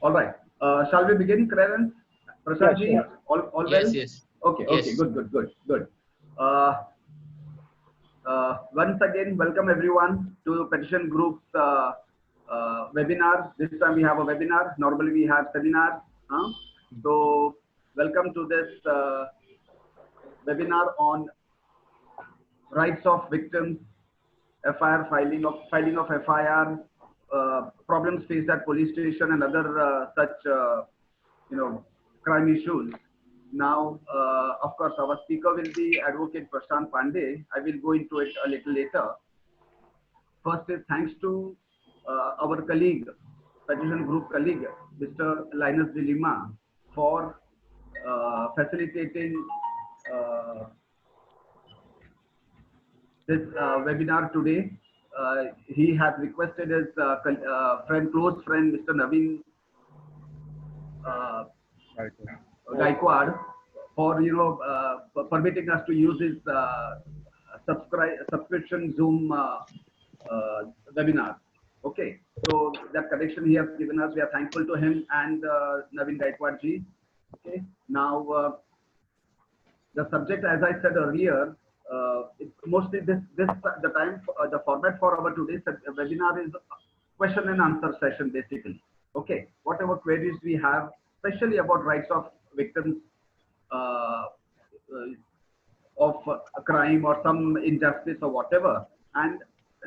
All right. Shall we begin, Clarence? Yeah, Prashant ji, sure. all well? Yes, yes, Okay, okay, yes. good. Uh, Once again, welcome everyone to Petition Group's webinar. This time we have a webinar. Normally we have seminars. So, welcome to this webinar on rights of victims, FIR filing of FIR, problems faced at police station, and other such crime issues. Now, of course, our speaker will be Advocate Prashant Pandey. I will go into it a little later. First is thanks to our colleague, petition group colleague, Mr. Linus de Lima, for facilitating this webinar today. He has requested his close friend, Mr. Naveen Gaikwad, for permitting us to use his subscription Zoom webinar. Okay, so that connection he has given us, we are thankful to him and Naveen Gaikwad ji. Okay, now the subject, as I said earlier, it's mostly the format for our today's webinar is question and answer session basically. Okay, whatever queries we have, especially about rights of victims uh, of a crime or some injustice or whatever, and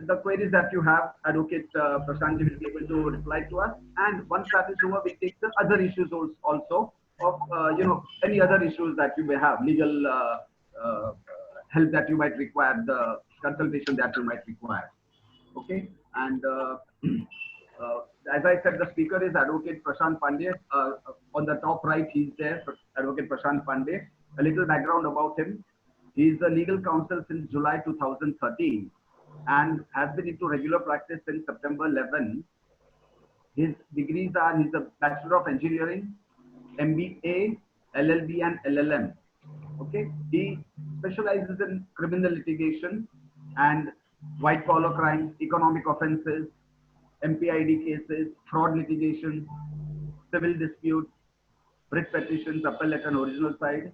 the queries that you have, Advocate Prashant will be able to reply to us. And once that is over, we take the other issues also of any other issues that you may have, legal help that you might require, the consultation that you might require. Okay, and as I said, the speaker is Advocate Prashant Pandey. On the top right, he's there, Advocate Prashant Pandey. A little background about him. He is a legal counsel since July 2013 and has been into regular practice since September 11. His degrees are, he's a Bachelor of Engineering, MBA, LLB and LLM. Okay, he specializes in criminal litigation and white collar crimes, economic offenses, MPID cases, fraud litigation, civil disputes, writ petitions, appellate and original side.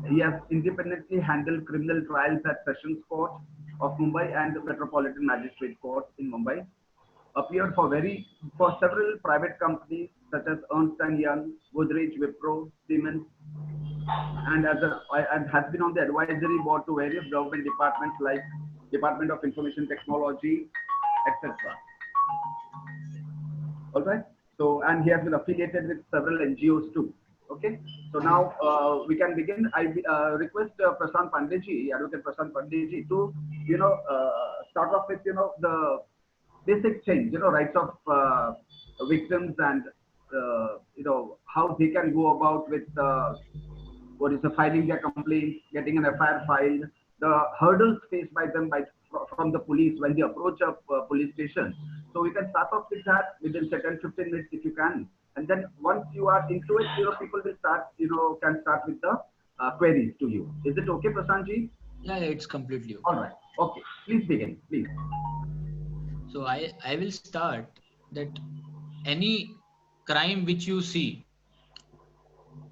He has independently handled criminal trials at Sessions Court of Mumbai and the Metropolitan Magistrate Court in Mumbai. Appeared for several private companies such as Ernst & Young, Godrej, Wipro, Siemens, and has been on the advisory board to various government departments like Department of Information Technology, etc. All right. So, and he has been affiliated with several NGOs too. Okay. So now we can begin. I request Prashant Pandey, Advocate Prashant Pandey, to start off with the basic change, rights of victims and how they can go about with filing their complaints, getting an FIR filed, the hurdles faced by them from the police when they approach a police station. So we can start off with that within 10-15 minutes if you can. And then once you are into it, people will start, can start with the queries to you. Is it okay, Prashant ji? Yeah, it's completely okay. All right. Okay. Please begin, please. So I will start that any crime which you see,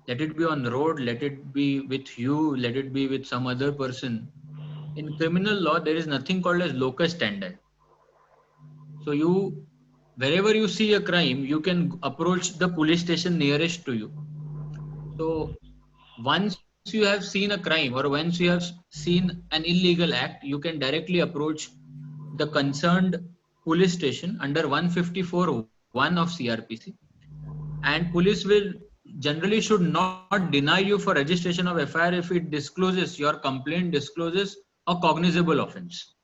let it be on the road, let it be with you, let it be with some other person. In criminal law, there is nothing called as locus standi. So wherever you see a crime, you can approach the police station nearest to you. So once you have seen a crime or once you have seen an illegal act, you can directly approach the concerned police station under 154(1) of CRPC, and police will generally should not deny you for registration of FIR if it discloses, your complaint discloses a cognizable offense.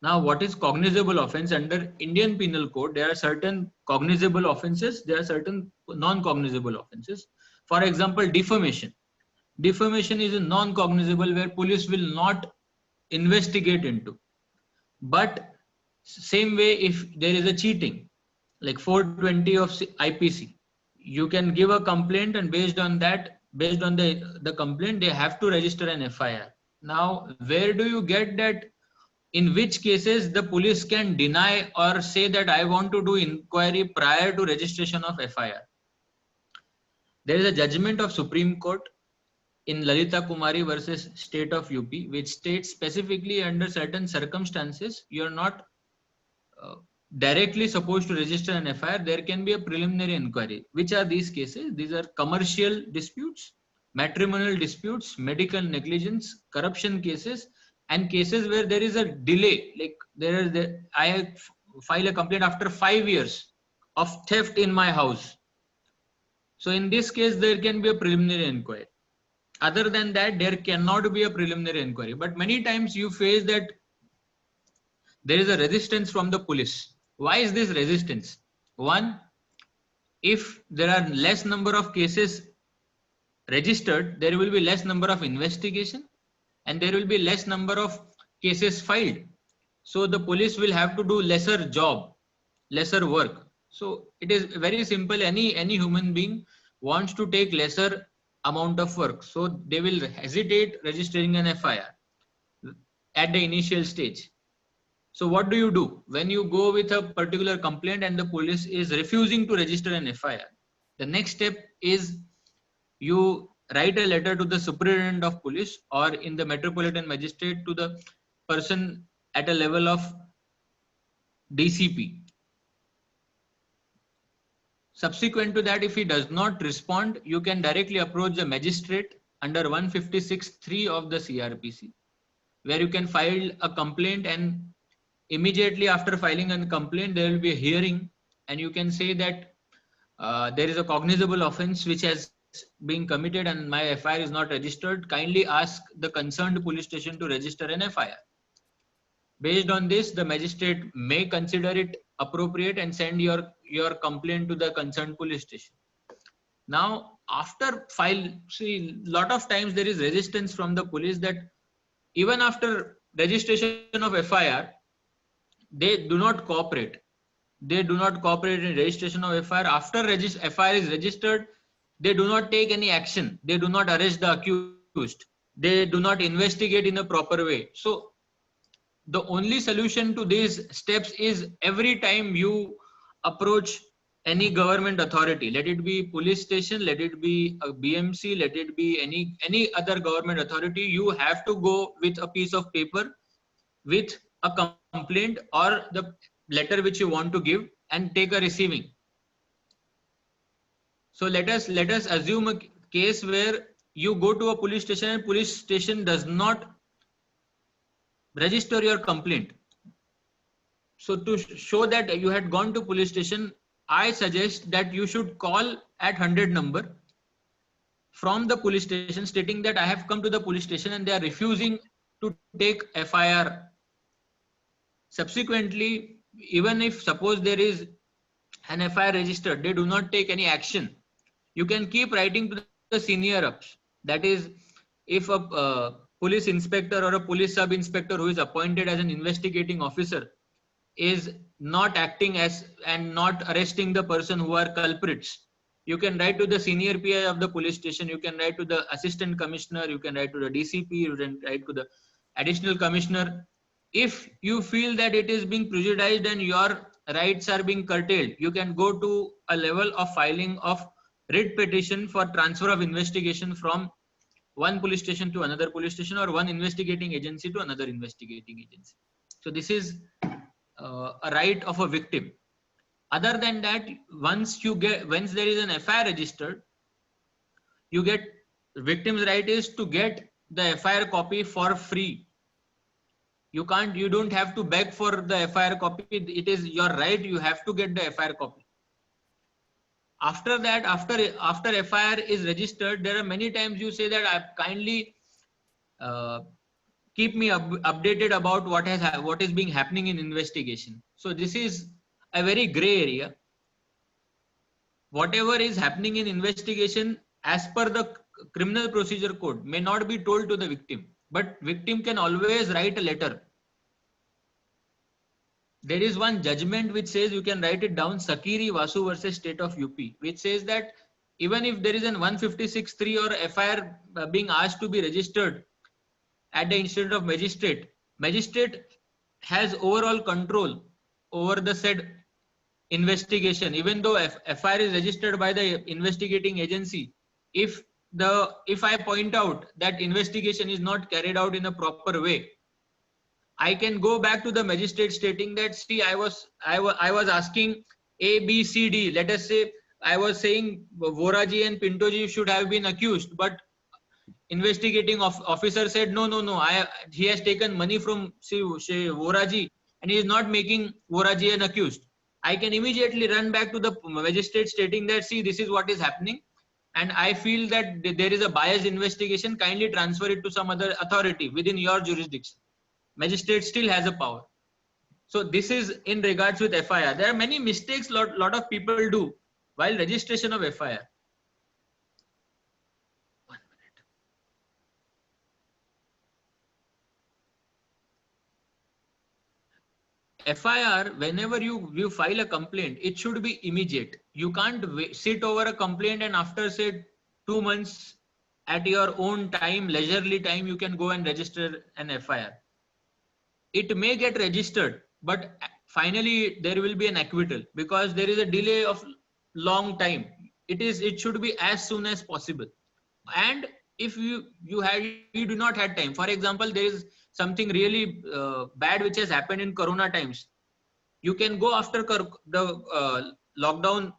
Now, what is cognizable offense? Under Indian Penal Code, there are certain cognizable offenses, there are certain non-cognizable offenses. For example, defamation. Defamation is a non-cognizable where police will not investigate into. But same way, if there is a cheating, like 420 of IPC, you can give a complaint, and based on that, based on the complaint, they have to register an FIR. Now, where do you get that? In which cases the police can deny or say that I want to do inquiry prior to registration of FIR? There is a judgment of Supreme Court in Lalita Kumari versus State of UP, which states specifically under certain circumstances, you are not directly supposed to register an FIR. There can be a preliminary inquiry. Which are these cases? These are commercial disputes, matrimonial disputes, medical negligence, corruption cases, and cases where there is a delay. Like I file a complaint after 5 years of theft in my house. So in this case, there can be a preliminary inquiry. Other than that, there cannot be a preliminary inquiry. But many times you face that there is a resistance from the police. Why is this resistance? One, if there are less number of cases registered, there will be less number of investigation and there will be less number of cases filed. So the police will have to do lesser job, lesser work. So it is very simple. Any human being wants to take lesser amount of work. So they will hesitate registering an FIR at the initial stage. So what do you do when you go with a particular complaint and the police is refusing to register an FIR? The next step is you write a letter to the superintendent of police or in the metropolitan magistrate to the person at a level of DCP. Subsequent to that, if he does not respond, you can directly approach the magistrate under 156(3) of the CRPC, where you can file a complaint, and immediately after filing a complaint, there will be a hearing, and you can say that there is a cognizable offense which has been committed and my FIR is not registered. Kindly ask the concerned police station to register an FIR. Based on this, the magistrate may consider it appropriate and send your complaint to the concerned police station. Now, after lot of times there is resistance from the police that even after registration of FIR, they do not cooperate. They do not cooperate in registration of FIR. After FIR is registered, they do not take any action. They do not arrest the accused. They do not investigate in a proper way. So the only solution to these steps is every time you approach any government authority, let it be police station, let it be a BMC, let it be any other government authority, you have to go with a piece of paper with a complaint or the letter which you want to give and take a receiving. So let us assume a case where you go to a police station and police station does not register your complaint. So to show that you had gone to police station, I suggest that you should call at 100 number from the police station stating that I have come to the police station and they are refusing to take FIR. Subsequently, even if suppose there is an FIR registered, they do not take any action. You can keep writing to the senior ups. That is, if a police inspector or a police sub inspector who is appointed as an investigating officer is not acting as and not arresting the person who are culprits, you can write to the senior PI of the police station, you can write to the assistant commissioner, you can write to the DCP, you can write to the additional commissioner. If you feel that it is being prejudiced and your rights are being curtailed, you can go to a level of filing of writ petition for transfer of investigation from one police station to another police station or one investigating agency to another investigating agency. So this is a right of a victim. Other than that, once there is an FIR registered, victim's right is to get the FIR copy for free. You don't have to beg for the FIR copy. It is your right. You have to get the FIR copy. After that, after FIR is registered, there are many times you say that I kindly keep me updated about what is being happening in investigation. So this is a very gray area. Whatever is happening in investigation as per the criminal procedure code may not be told to the victim, but victim can always write a letter. There is one judgment which says, you can write it down, Sakiri Vasu versus State of UP, which says that even if there is an 156(3) or FIR being asked to be registered at the instance of magistrate has overall control over the said investigation, even though FIR is registered by the investigating agency, if I point out that investigation is not carried out in a proper way, I can go back to the magistrate stating that, see, I was asking A, B, C, D. Let us say I was saying Voraji and Pintoji should have been accused, but investigating officer said no, he has taken money from Voraji and he is not making Voraji an accused. I can immediately run back to the magistrate stating that, see, this is what is happening, and I feel that there is a biased investigation. Kindly transfer it to some other authority within your jurisdiction. Magistrate still has a power. So this is in regards with FIR. There are many mistakes lot of people do while registration of FIR. FIR, whenever you file a complaint, it should be immediate. You can't sit over a complaint and after, say, 2 months at your own time, leisurely time, you can go and register an FIR. It may get registered, but finally there will be an acquittal because there is a delay of long time. It should be as soon as possible. And if you do not have time, for example, there is something really bad which has happened in Corona times, you can go after the lockdown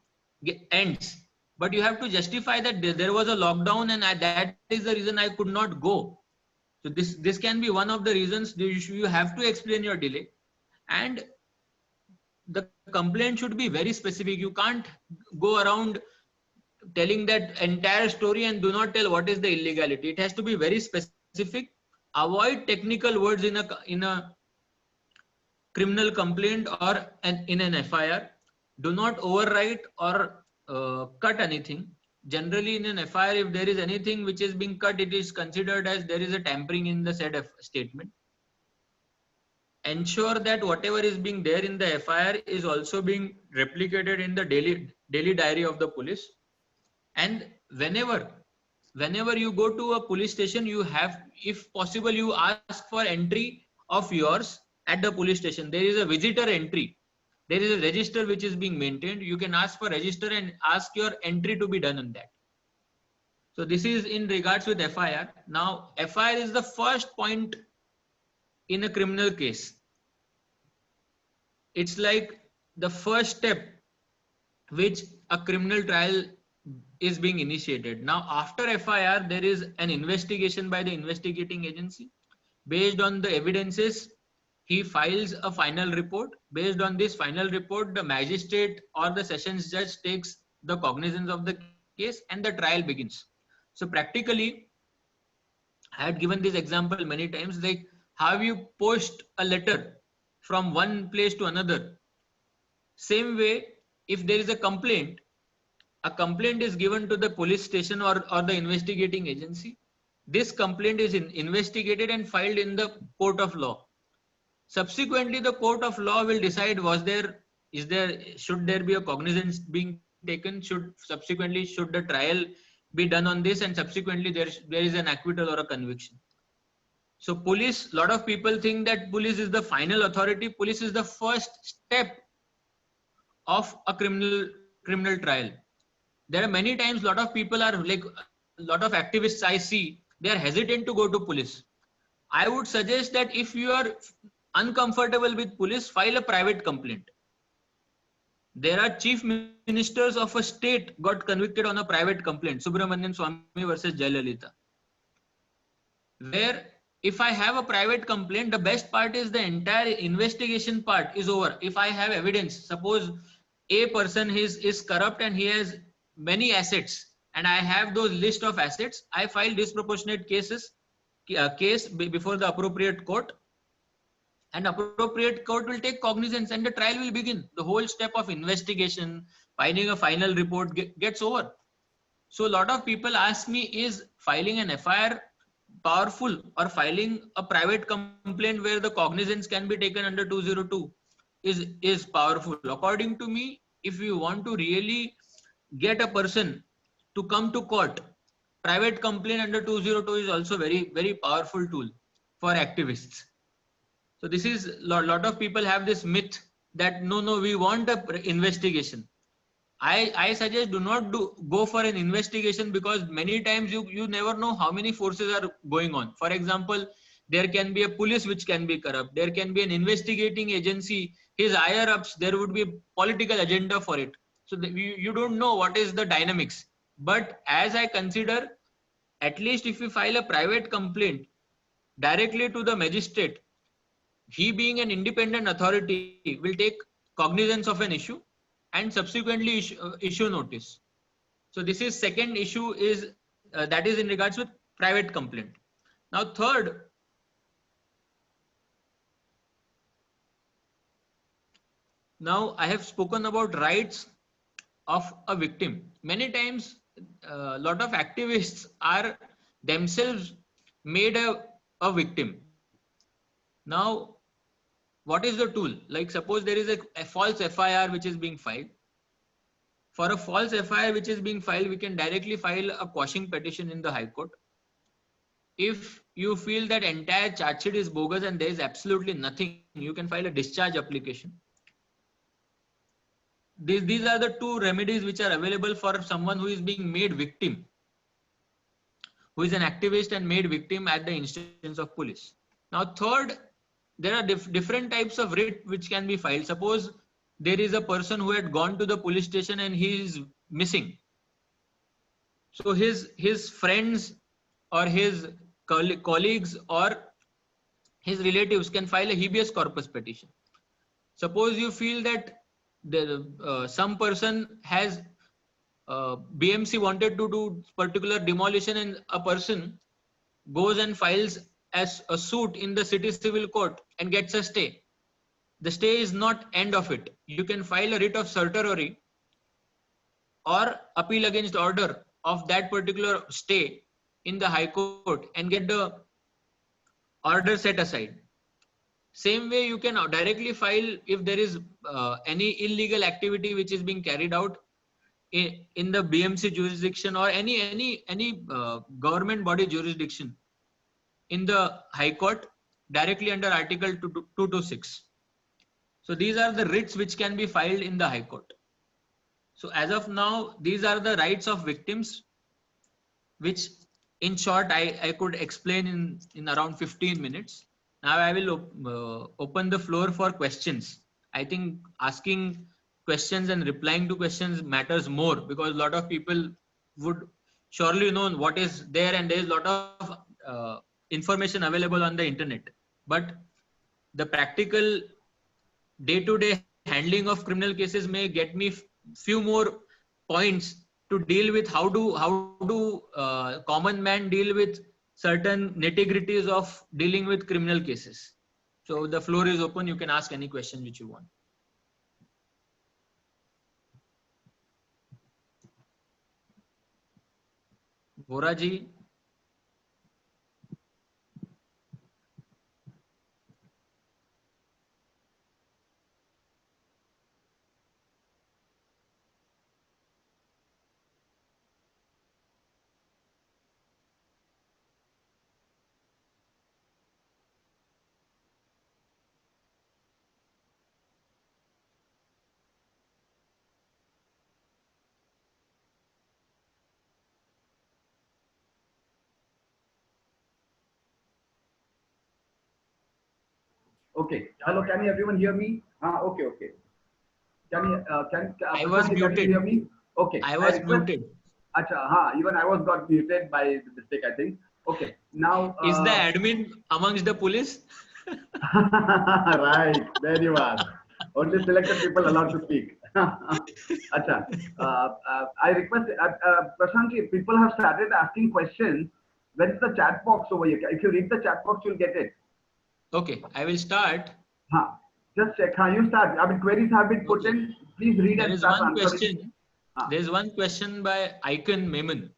ends, but you have to justify that there was a lockdown and that is the reason I could not go. So this can be one of the reasons. You have to explain your delay, and the complaint should be very specific. You can't go around telling that entire story and do not tell what is the illegality. It has to be very specific. Avoid technical words in a criminal complaint or in an FIR. Do not overwrite or cut anything. Generally, in an FIR, if there is anything which is being cut, it is considered as there is a tampering in the said statement. Ensure that whatever is being there in the FIR is also being replicated in the daily diary of the police. And whenever you go to a police station, you have, if possible, you ask for entry of yours at the police station. There is a visitor entry. There is a register which is being maintained. You can ask for register and ask your entry to be done on that. So this is in regards with FIR. Now, FIR is the first point in a criminal case. It's like the first step which a criminal trial is being initiated. Now, after FIR, there is an investigation by the investigating agency. Based on the evidences, he files a final report. Based on this final report, the magistrate or the sessions judge takes the cognizance of the case and the trial begins. So practically, I had given this example many times, like how you post a letter from one place to another. Same way, if there is a complaint is given to the police station or the investigating agency. This complaint is investigated and filed in the court of law. Subsequently, the court of law will decide should there be a cognizance being taken, should the trial be done on this, and subsequently there is an acquittal or a conviction. So police, lot of people think that police is the final authority. Police is the first step of a criminal trial. There are many times lot of people are like, lot of activists I see, they are hesitant to go to police. I would suggest that if you are uncomfortable with police, file a private complaint. There are chief ministers of a state got convicted on a private complaint, Subramanian Swamy versus Jayalalitha, where if I have a private complaint, the best part is the entire investigation part is over. If I have evidence, suppose a person is corrupt and he has many assets, and I have those list of assets, I file disproportionate case before the appropriate court, and appropriate court will take cognizance and the trial will begin. The whole step of investigation, finding a final report gets over. So a lot of people ask me, is filing an FIR powerful, or filing a private complaint where the cognizance can be taken under 202 is powerful? According to me, if you want to really get a person to come to court, private complaint under 202 is also very, very powerful tool for activists. So this is, lot of people have this myth that no, we want a investigation. I suggest do not go for an investigation, because many times you never know how many forces are going on. For example, there can be a police which can be corrupt. There can be an investigating agency, his higher ups, there would be a political agenda for it. So you don't know what is the dynamics. But as I consider, at least if you file a private complaint directly to the magistrate, he being an independent authority will take cognizance of an issue and subsequently issue notice. So this is second issue, is that is in regards with private complaint. Now third, now I have spoken about rights of a victim. Many times a lot of activists are themselves made a victim. Now what is the tool? Like suppose there is a false FIR which is being filed. For a false FIR which is being filed, we can directly file a quashing petition in the High Court. If you feel that entire charge sheet is bogus and there is absolutely nothing, you can file a discharge application. These are the two remedies which are available for someone who is being made victim, who is an activist and made victim at the instance of police. Now third, there are different types of writ which can be filed. Suppose there is a person who had gone to the police station and he is missing. So his friends or his colleagues or his relatives can file a habeas corpus petition. Suppose you feel that some person has BMC wanted to do particular demolition and a person goes and files as a suit in the city civil court and gets a stay. The stay is not end of it. You can file a writ of certiorari or appeal against order of that particular stay in the High Court and get the order set aside. Same way you can directly file if there is any illegal activity which is being carried out in the BMC jurisdiction or any government body jurisdiction in the High Court directly under Article 226. So these are the writs which can be filed in the High Court. So as of now, these are the rights of victims, which in short I could explain in around 15 minutes. Now I will open the floor for questions. I think asking questions and replying to questions matters more, because a lot of people would surely know what is there, and there is a lot of information available on the internet. But the practical day-to-day handling of criminal cases may get me few more points to deal with. How do common man deal with certain nitty-gritties of dealing with criminal cases? So the floor is open. You can ask any question which you want. Vora ji. Okay. Hello, can everyone hear me? Okay. I was Prashant, muted. Can you hear me? Okay. I was muted. Acha, even I was got muted by mistake, I think. Okay. Now. Is the admin amongst the police? Right. There you are. Only selected people allowed to speak. Acha. I request, Prashant, people have started asking questions. Where is the chat box over here? If you read the chat box, you'll get it. Okay, I will start. Just check. You start. I mean, queries have been put in. Please read and start answering. There is one question by Icon Memon.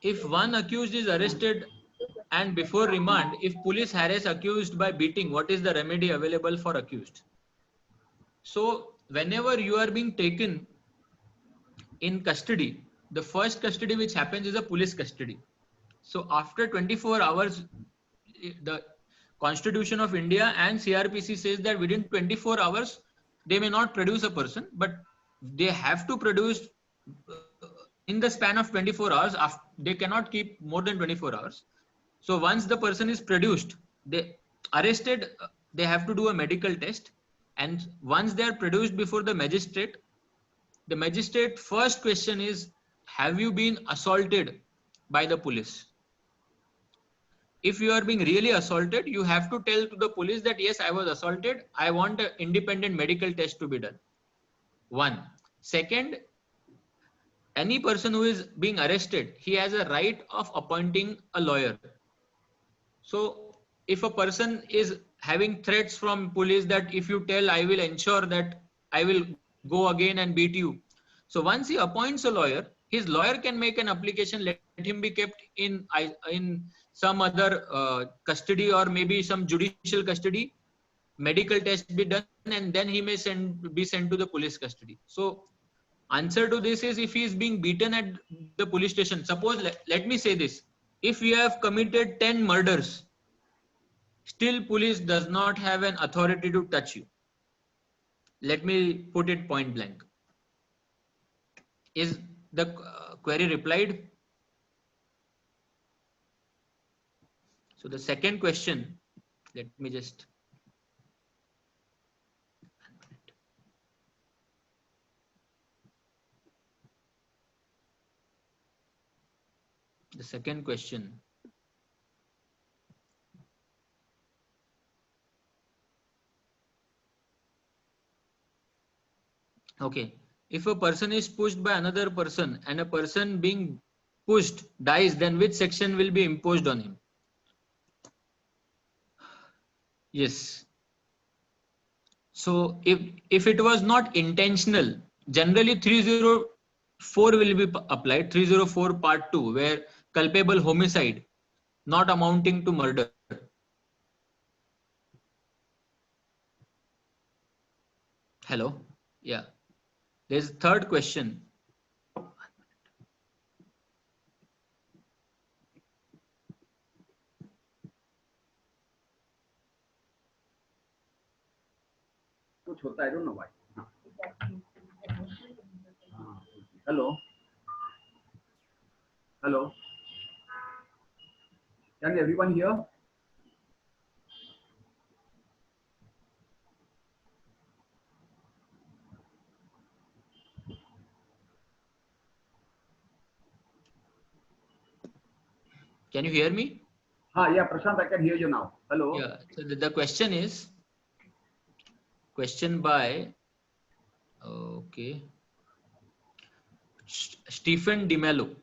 If one accused is arrested and before remand, if police harass accused by beating, what is the remedy available for accused? So whenever you are being taken in custody, the first custody which happens is a police custody. So after 24 hours, the Constitution of India and CRPC says that within 24 hours, they may not produce a person, but they have to produce in the span of 24 hours. They cannot keep more than 24 hours. So once the person is produced, they arrested, they have to do a medical test. And once they are produced before the magistrate first question is, have you been assaulted by the police? If you are being really assaulted, you have to tell to the police that yes, I was assaulted. I want an independent medical test to be done. One. Second, any person who is being arrested, he has a right of appointing a lawyer. So if a person is having threats from police that if you tell, I will ensure that I will go again and beat you. So once he appoints a lawyer, his lawyer can make an application, let him be kept in some other custody, or maybe some judicial custody, medical test be done, and then he may be sent to the police custody. So answer to this is, if he is being beaten at the police station, suppose let me say this, if you have committed 10 murders, still police does not have an authority to touch you. Let me put it point blank. Is the query replied? So the second question, let me just. The second question. Okay. If a person is pushed by another person and a person being pushed dies, then which section will be imposed on him? Yes. So if it was not intentional, generally 304 will be applied, 304 part 2, where culpable homicide not amounting to murder. Hello? Yeah. There's a third question. I don't know why. Hello. Hello. Can everyone hear? Can you hear me? Yeah, Prashant, I can hear you now. Hello. Yeah. So the question is, question by, okay, Stephen DeMello.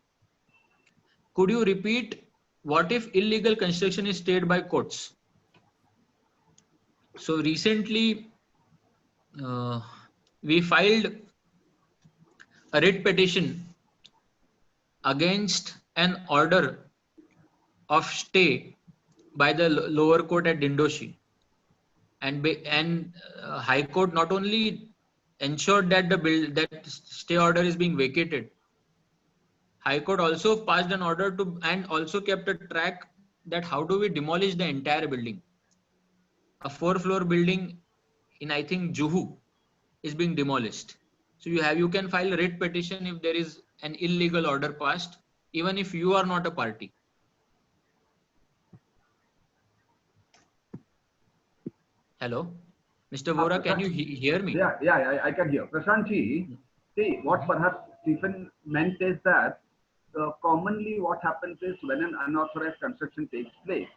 Could you repeat, what if illegal construction is stayed by courts? So recently, we filed a writ petition against an order of stay by the lower court at Dindoshi, and High Court not only ensured that that stay order is being vacated, High Court also passed an order to, and also kept a track that how do we demolish the entire building. A 4-floor building in, I think, Juhu is being demolished. So you can file a writ petition if there is an illegal order passed, even if you are not a party. Hello, Mr. Vora, can you hear me? Yeah, I can hear. Prashantji, see, what perhaps Stephen meant is that commonly what happens is when an unauthorized construction takes place,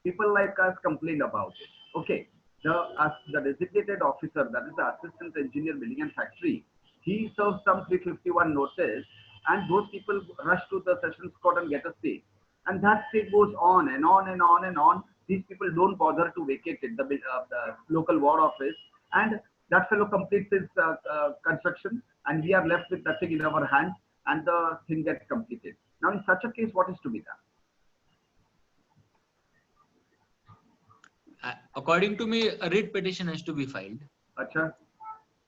people like us complain about it. Okay, the designated officer, that is the assistant engineer building and factory, he serves some 351 notice, and those people rush to the sessions court and get a stay. And that stay goes on and on and on and on. These people don't bother to vacate it, the local ward office, and that fellow completes his construction, and we are left with nothing in our hands, and the thing gets completed. Now, in such a case, what is to be done? According to me, a writ petition has to be filed. Achha.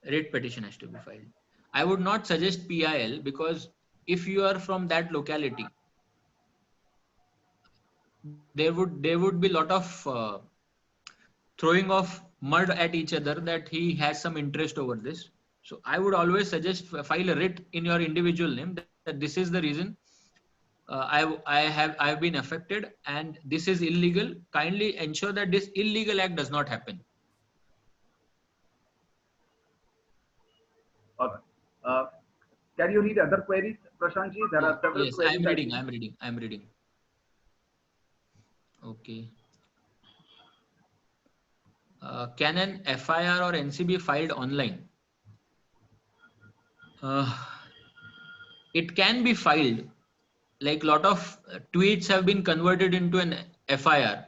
Writ petition has to be filed. I would not suggest PIL, because if you are from that locality, there would be a lot of throwing off mud at each other that he has some interest over this. So I would always suggest file a writ in your individual name that this is the reason I've been affected and this is illegal. Kindly ensure that this illegal act does not happen. All right. Can you read other queries, Prashant ji? There are several Yes, queries. I'm reading. Okay. Can an FIR or NC be filed online? It can be filed. Like lot of tweets have been converted into an FIR.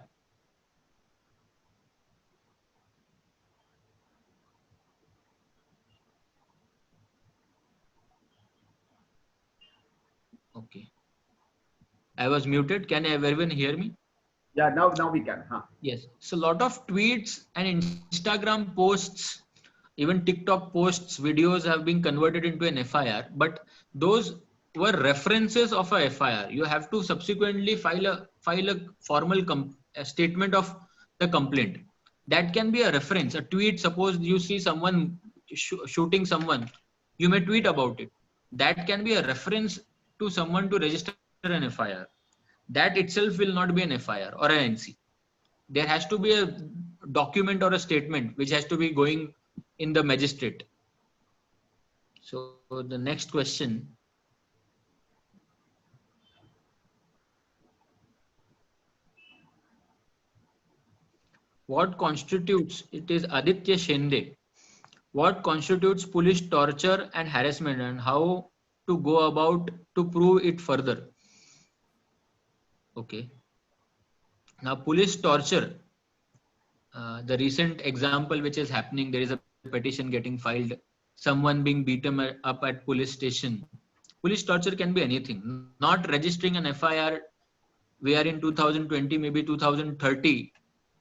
Okay. I was muted. Can everyone hear me? Yeah, now we can. Huh? Yes. So a lot of tweets and Instagram posts, even TikTok posts, videos have been converted into an FIR, but those were references of a FIR. You have to subsequently file a formal a statement of the complaint. That can be a reference. A tweet, suppose you see someone shooting someone, you may tweet about it. That can be a reference to someone to register an FIR. That itself will not be an FIR or an NC. There has to be a document or a statement which has to be going in the magistrate. So the next question. What constitutes, it is Aditya Shende. What constitutes police torture and harassment and how to go about to prove it further? Okay. Now police torture, the recent example which is happening, there is a petition getting filed, someone being beaten up at police station. Police torture can be anything. Not registering an FIR, we are in 2020, maybe 2030.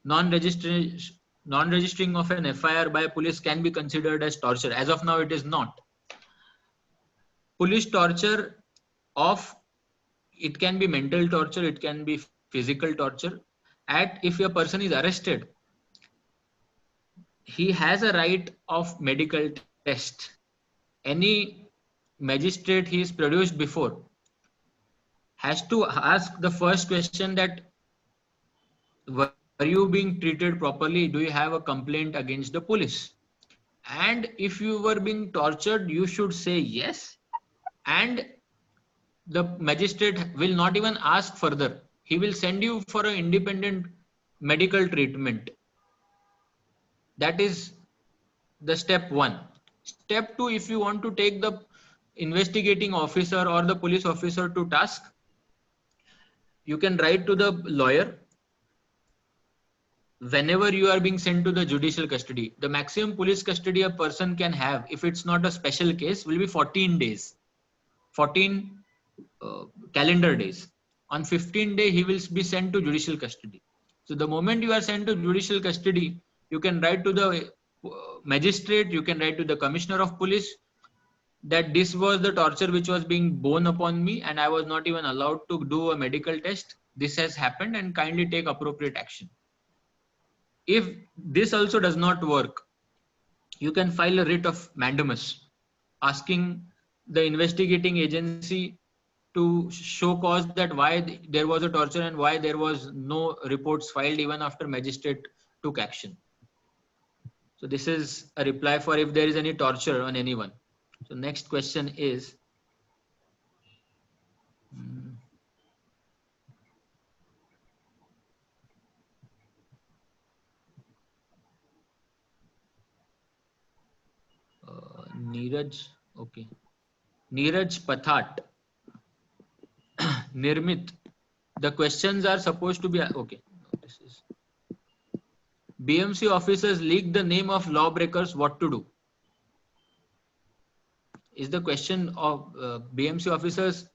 Non-registering of an FIR by police can be considered as torture. As of now, it is not. Police torture it can be mental torture, it can be physical torture. If a person is arrested, he has a right of medical test. Any magistrate he is produced before has to ask the first question that were you being treated properly? Do you have a complaint against the police? And if you were being tortured, you should say yes. And the magistrate will not even ask further. He will send you for an independent medical treatment. That is the step one. Step two, if you want to take the investigating officer or the police officer to task, you can write to the lawyer. Whenever you are being sent to the judicial custody, the maximum police custody a person can have, if it's not a special case, will be 14 days, 14 calendar days. On 15th day, he will be sent to judicial custody. So the moment you are sent to judicial custody, you can write to the magistrate, you can write to the commissioner of police that this was the torture which was being borne upon me and I was not even allowed to do a medical test. This has happened and kindly take appropriate action. If this also does not work, you can file a writ of mandamus asking the investigating agency to show cause that why there was a torture and why there was no reports filed even after magistrate took action. So this is a reply for if there is any torture on anyone. So next question is, Neeraj, okay. Neeraj Pathat, Nirmit, the questions are supposed to be, okay. This is BMC officers leak the name of lawbreakers, what to do? Is the question of BMC officers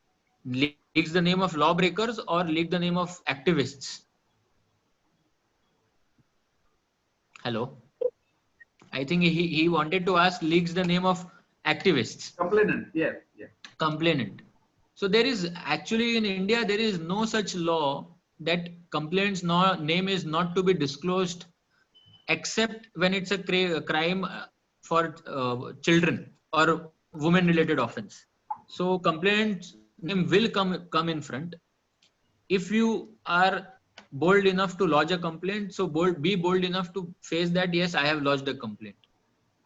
leaks the name of lawbreakers or leak the name of activists? Hello? I think he wanted to ask leaks the name of activists. Complainant, yes. Complainant. So there is actually in India, there is no such law that complainant's name is not to be disclosed except when it's a crime for children or women related offense. So complaint name will come in front. If you are bold enough to lodge a complaint, so be bold enough to face that, yes, I have lodged a complaint.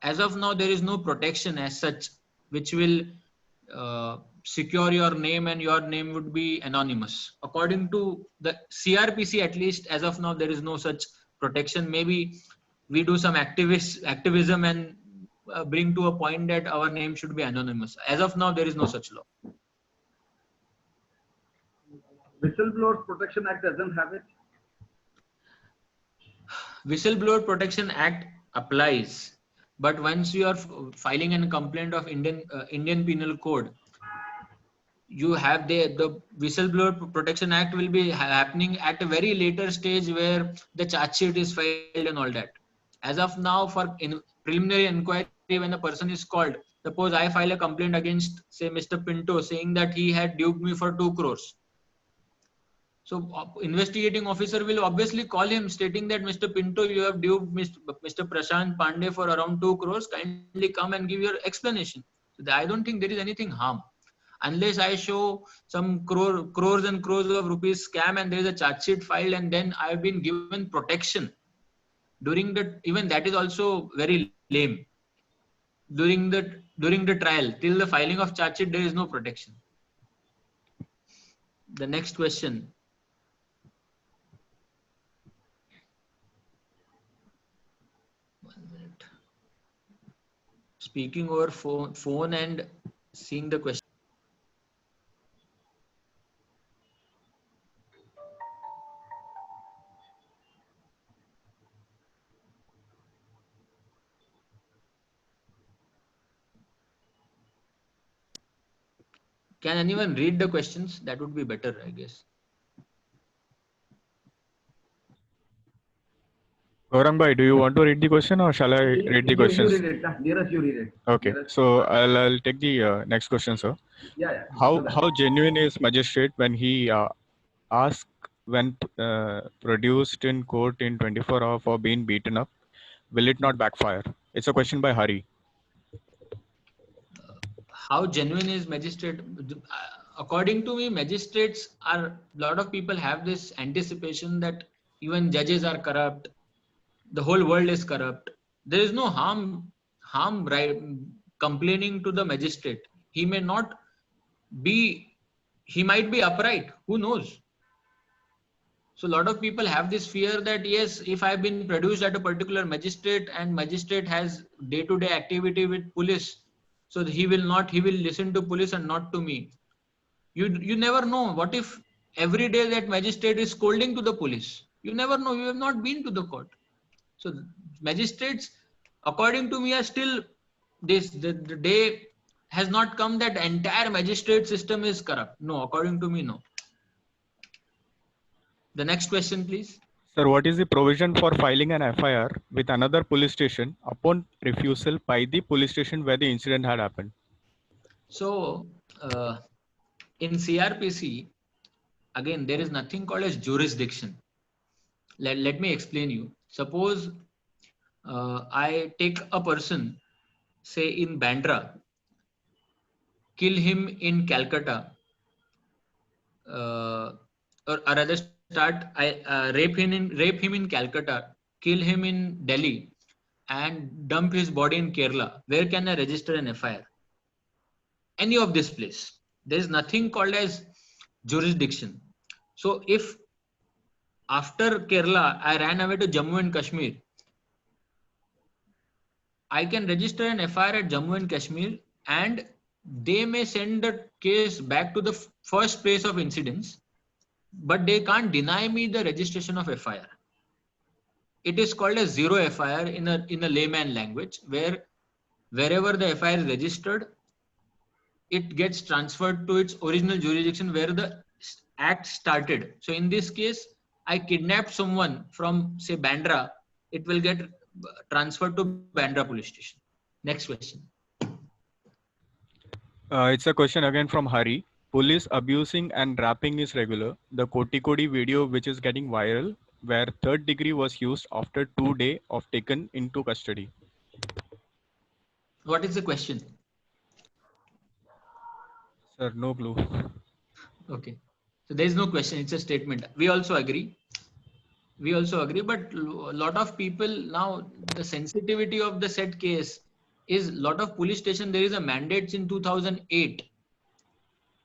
As of now, there is no protection as such which will secure your name, and your name would be anonymous. According to the CRPC, at least as of now, there is no such protection. Maybe we do some activism and bring to a point that our name should be anonymous. As of now, there is no such law. Whistleblower Protection Act doesn't have it. Whistleblower Protection Act applies, but once you are filing a complaint of Indian Penal Code, you have the Whistleblower Protection Act will be happening at a very later stage where the charge sheet is filed and all that. As of now, for preliminary inquiry, when a person is called, suppose I file a complaint against, say, Mr. Pinto, saying that he had duped me for 2 crores. So investigating officer will obviously call him stating that Mr. Pinto, you have duped Mr. Prashant Pandey for around 2 crores. Kindly come and give your explanation. So I don't think there is anything harm. Unless I show some crores and crores of rupees scam and there is a charge sheet filed and then I have been given protection. Even that is also very lame. During the trial, till the filing of charge sheet, there is no protection. The next question. Speaking over phone and seeing the question. Can anyone read the questions? That would be better, I guess. Gaurang bhai, do you want to read the question or shall I read the questions? You read it. Neeraj, you read it. Okay, Neeraj. so I'll take the next question, sir. Yeah. How genuine is magistrate when he asks when produced in court in 24 hours for being beaten up? Will it not backfire? It's a question by Hari. How genuine is magistrate? According to me, magistrates are, a lot of people have this anticipation that even judges are corrupt. The whole world is corrupt. There is no harm right complaining to the magistrate. He might be upright. Who knows? So a lot of people have this fear that, yes, if I've been produced at a particular magistrate and magistrate has day-to-day activity with police, so he will listen to police and not to me. You never know. What if every day that magistrate is scolding to the police? You never know. You have not been to the court. So magistrates, according to me, are still the day has not come that entire magistrate system is corrupt. No, according to me, no. The next question, please. Sir, what is the provision for filing an FIR with another police station upon refusal by the police station where the incident had happened? So in CRPC, again, there is nothing called as jurisdiction. Let me explain you. Suppose I take a person, say in Bandra, kill him in Calcutta, or rather rape him in Calcutta, kill him in Delhi, and dump his body in Kerala. Where can I register an FIR? Any of this place. There is nothing called as jurisdiction. So if after Kerala I ran away to Jammu and Kashmir, I can register an FIR at Jammu and Kashmir and they may send the case back to the first place of incidence, but they can't deny me the registration of FIR. It is called a zero FIR in a layman language, where wherever the FIR is registered, it gets transferred to its original jurisdiction where the act started. So in this case, I kidnapped someone from, say, Bandra, it will get transferred to Bandra police station. Next question. It's a question again from Hari. Police abusing and rapping is regular. The Koti Kodi video which is getting viral where third degree was used after 2 days of taken into custody? What is the question? Sir, no clue. Okay. So there is no question. It's a statement. We also agree. But a lot of people now, the sensitivity of the said case is lot of police station. There is a mandate in 2008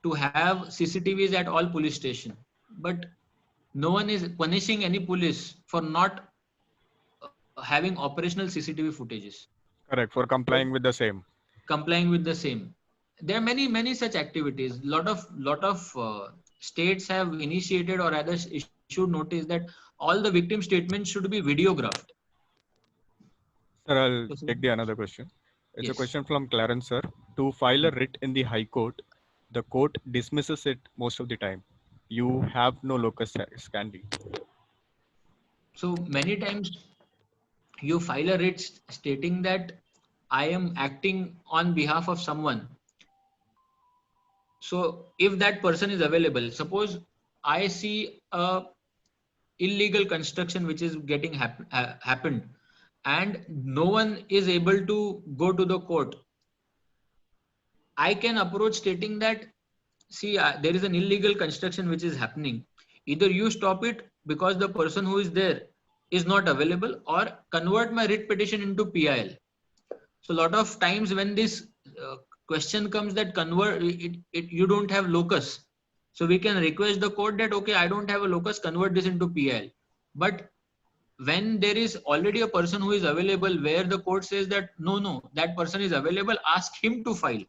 to have CCTVs at all police station, but no one is punishing any police for not having operational CCTV footages, Correct, for complying with the same. complying with the same. There are many such activities. Lot of states have initiated or rather issued notice that all the victim statements should be videographed. Sir, I'll So, take the another question. It's a yes. question from Clarence, sir. To file a writ in the High Court, the court dismisses it most of the time. You have no locus standi. So many times you file a writ stating that I am acting on behalf of someone. So if that person is available, suppose I see a illegal construction which is getting happened, and no one is able to go to the court, I can approach stating that, see, there is an illegal construction which is happening. Either you stop it because the person who is there is not available, or convert my writ petition into PIL. So a lot of times when this question comes that convert it, you don't have locus. So we can request the court that, okay, I don't have a locus, convert this into PIL. But when there is already a person who is available, where the court says that no, that person is available, ask him to file,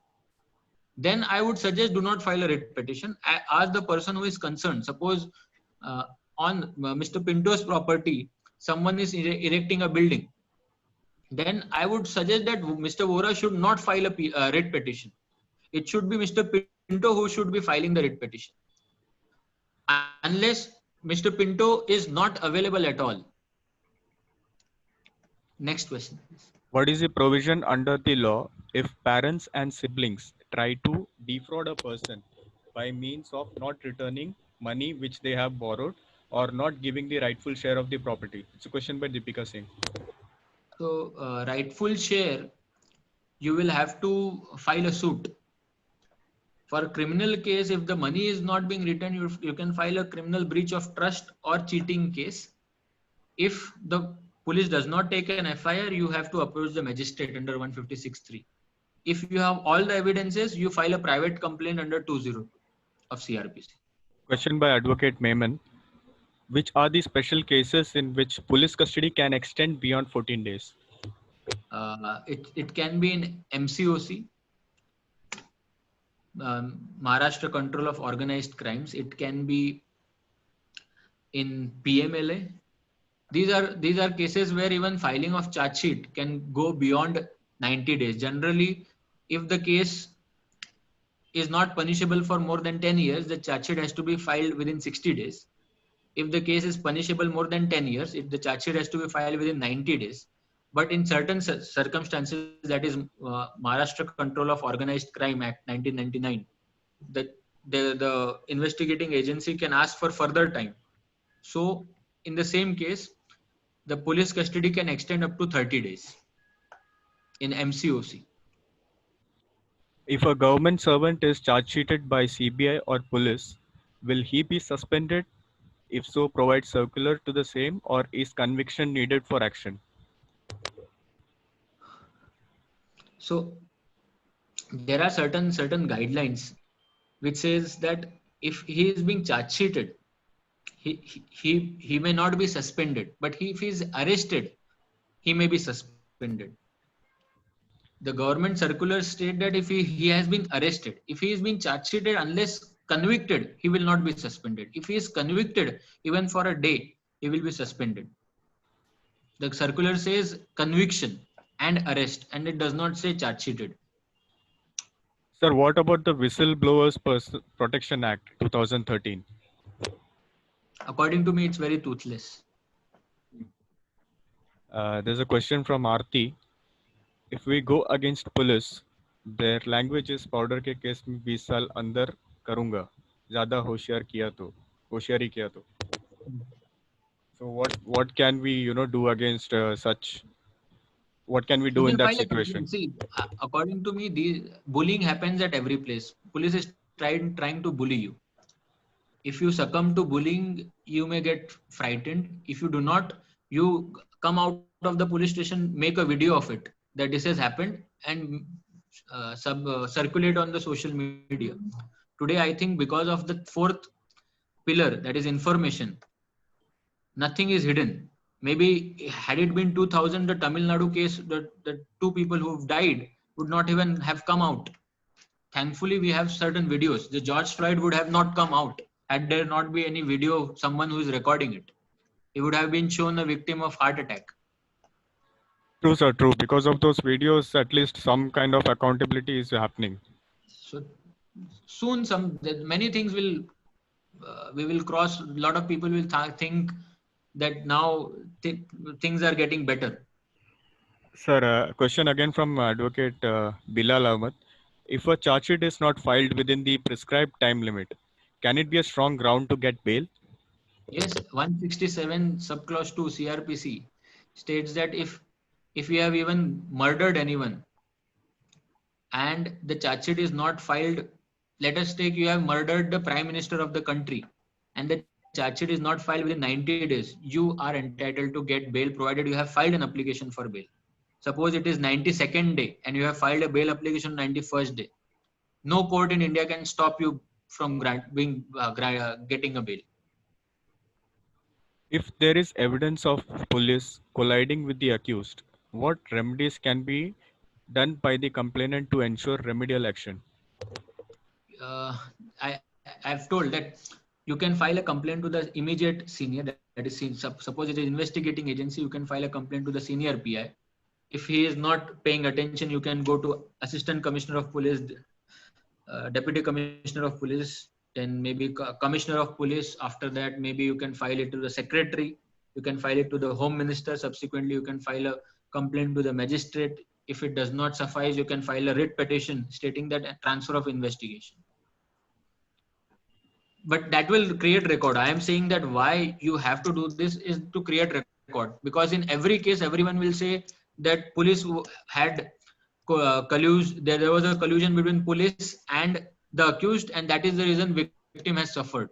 then I would suggest do not file a writ petition. Ask the person who is concerned. Suppose on Mr. Pinto's property, someone is erecting a building. Then I would suggest that Mr. Vora should not file a writ petition. It should be Mr. Pinto who should be filing the writ petition. Unless Mr. Pinto is not available at all. Next question, please. What is the provision under the law if parents and siblings try to defraud a person by means of not returning money which they have borrowed or not giving the rightful share of the property? It's a question by Deepika Singh. So rightful share, you will have to file a suit. For a criminal case, if the money is not being returned, you can file a criminal breach of trust or cheating case. If the police does not take an FIR, you have to approach the magistrate under 156(3). If you have all the evidences, you file a private complaint under 202 of CRPC. Question by Advocate Mehman. Which are the special cases in which police custody can extend beyond 14 days? It can be in MCOC, Maharashtra Control of Organized Crimes. It can be in PMLA. These are cases where even filing of charge sheet can go beyond 90 days. Generally, if the case is not punishable for more than 10 years, the charge sheet has to be filed within 60 days. If the case is punishable more than 10 years, the charge sheet has to be filed within 90 days. But in certain circumstances, that is Maharashtra Control of Organized Crime Act 1999, the investigating agency can ask for further time. So in the same case, the police custody can extend up to 30 days in MCOC. If a government servant is charge sheeted by CBI or police, will he be suspended? If so, provide circular to the same, or is conviction needed for action? So there are certain guidelines which says that if he is being charge sheeted, he may not be suspended, but if he is arrested, he may be suspended. The government circulars state that if he has been arrested, if he is being charge sheeted, unless convicted, he will not be suspended. If he is convicted, even for a day, he will be suspended. The circular says conviction and arrest, and it does not say charge sheeted. Sir, what about the Whistleblowers Protection Act 2013? According to me, it's very toothless. There's a question from Aarti. If we go against police, their language is powder के case में 20 साल अंदर करूंगा, ज़्यादा होशियारी किया तो. So what can we do against such? What can we You do in can that file a complaint. situation? See, according to me, the bullying happens at every place. Police is trying to bully you. If you succumb to bullying, you may get frightened. If you do not, you come out of the police station, make a video of it that this has happened, and circulate on the social media. Today, I think because of the fourth pillar, that is information, nothing is hidden. Maybe had it been 2000, the Tamil Nadu case, the two people who've died would not even have come out. Thankfully, we have certain videos. The George Floyd would have not come out had there not be any video of someone who is recording it. He would have been shown a victim of heart attack. True, sir. True. Because of those videos, at least some kind of accountability is happening. So soon, many things will we will cross. A lot of people will think that now things are getting better. Sir, question again from Advocate Bilal Ahmed. If a charge sheet is not filed within the prescribed time limit, can it be a strong ground to get bail? Yes, 167 subclause 2 CRPC states that if you have even murdered anyone and the charge sheet is not filed, let us take you have murdered the prime minister of the country and the charge sheet is not filed within 90 days, you are entitled to get bail provided you have filed an application for bail. Suppose it is 92nd day and you have filed a bail application 91st day. No court in India can stop you from getting a bail. If there is evidence of police colliding with the accused, what remedies can be done by the complainant to ensure remedial action? uh, I've told that you can file a complaint to the immediate senior, that is, suppose it is investigating agency, you can file a complaint to the senior PI. If he is not paying attention, you can go to Assistant Commissioner of Police, Deputy Commissioner of Police, then maybe Commissioner of Police. After that, maybe you can file it to the Secretary. You can file it to the Home Minister. Subsequently, you can file a complaint to the magistrate. If it does not suffice, you can file a writ petition stating that a transfer of investigation. But that will create record. I am saying that why you have to do this is to create record, because in every case, everyone will say that police had there was a collusion between police and the accused, and that is the reason victim has suffered.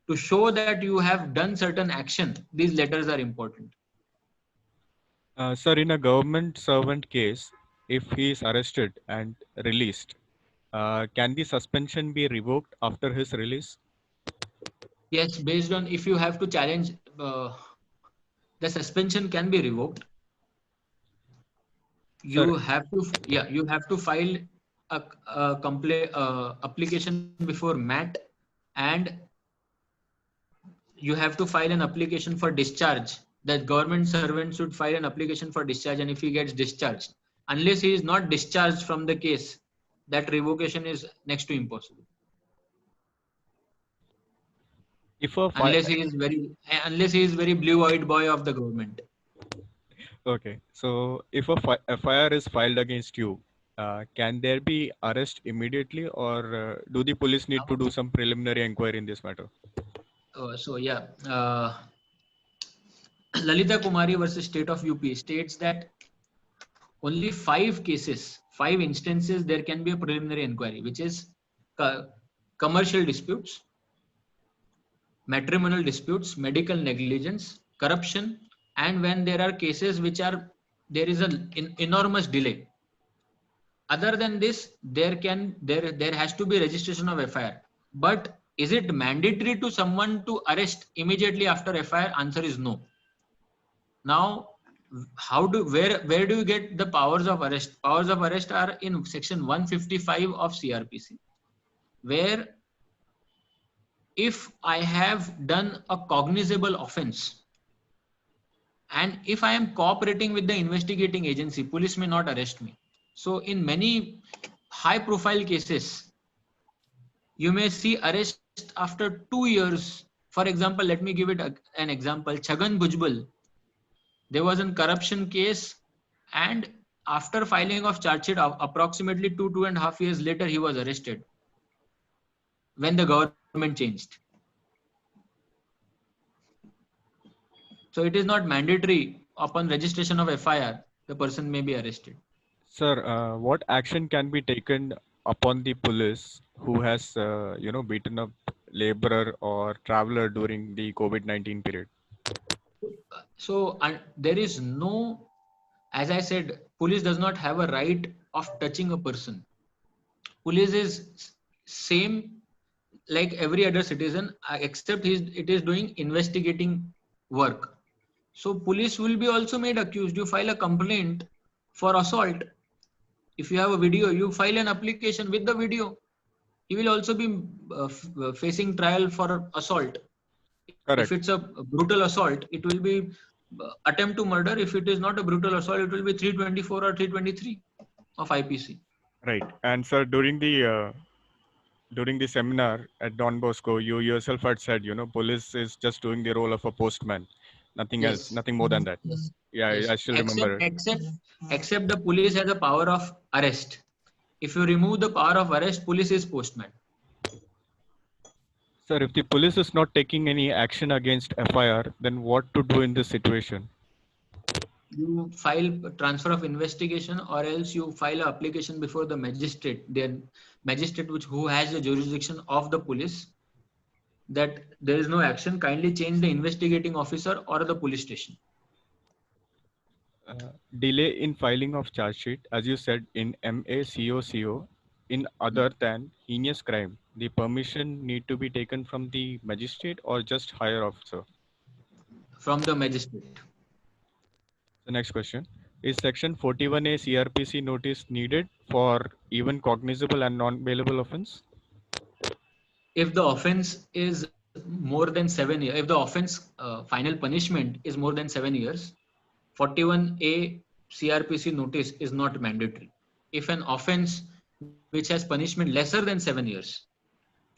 To show that you have done certain action, these letters are important. Sir, in a government servant case, if he is arrested and released, can the suspension be revoked after his release? Yes, based on if you have to challenge, the suspension can be revoked. You have to file a complaint application before MAT, and you have to file an application for discharge. That government servant should file an application for discharge, and if he gets discharged, unless he is not discharged from the case, that revocation is next to impossible. Unless he is very blue-eyed boy of the government. Okay, so if a FIR is filed against you, can there be arrest immediately, or do the police need to do some preliminary inquiry in this matter? Lalita Kumari versus State of UP states that only 5 instances there can be a preliminary inquiry, which is commercial disputes, matrimonial disputes, medical negligence, corruption, and when there are cases there is an enormous delay. Other than this, there has to be registration of FIR. But is it mandatory to someone to arrest immediately after FIR? Answer is no. Now, where do you get the powers of arrest? Powers of arrest are in section 155 of CRPC, where if I have done a cognizable offense, and if I am cooperating with the investigating agency, police may not arrest me. So in many high profile cases, you may see arrest after 2 years. For example, let me give it an example. Chhagan Bhujbal, there was a corruption case, and after filing of charge sheet, approximately 2.5 years later, he was arrested when the government changed. So it is not mandatory. Upon registration of FIR, the person may be arrested. Sir, what action can be taken upon the police who has, beaten up laborer or traveler during the COVID-19 period? So there is no, as I said, police does not have a right of touching a person. Police is same like every other citizen, except it is doing investigating work. So police will be also made accused. You file a complaint for assault. If you have a video, you file an application with the video. He will also be facing trial for assault. If Correct. it's a brutal assault, it will be attempt to murder. If it is not a brutal assault, it will be 324 or 323 of IPC. Right. And sir, during the seminar at Don Bosco, you yourself had said, police is just doing the role of a postman, nothing else, Yes. nothing more than that. Yes. Yeah, I Yes. still remember it. Except the police has a power of arrest. If you remove the power of arrest, police is postman. Sir, if the police is not taking any action against FIR, then what to do in this situation? You file transfer of investigation, or else you file an application before the magistrate. The magistrate who has the jurisdiction of the police, that there is no action, kindly change the investigating officer or the police station. Delay in filing of charge sheet, as you said, in MACOCO, in other than heinous crime, the permission need to be taken from the magistrate or just higher officer? From the magistrate. The next question is section 41A CRPC notice needed for even cognizable and non-bailable offense? If the offense is more than 7 years, if the offense final punishment is more than 7 years, 41A CRPC notice is not mandatory. If an offense which has punishment lesser than 7 years,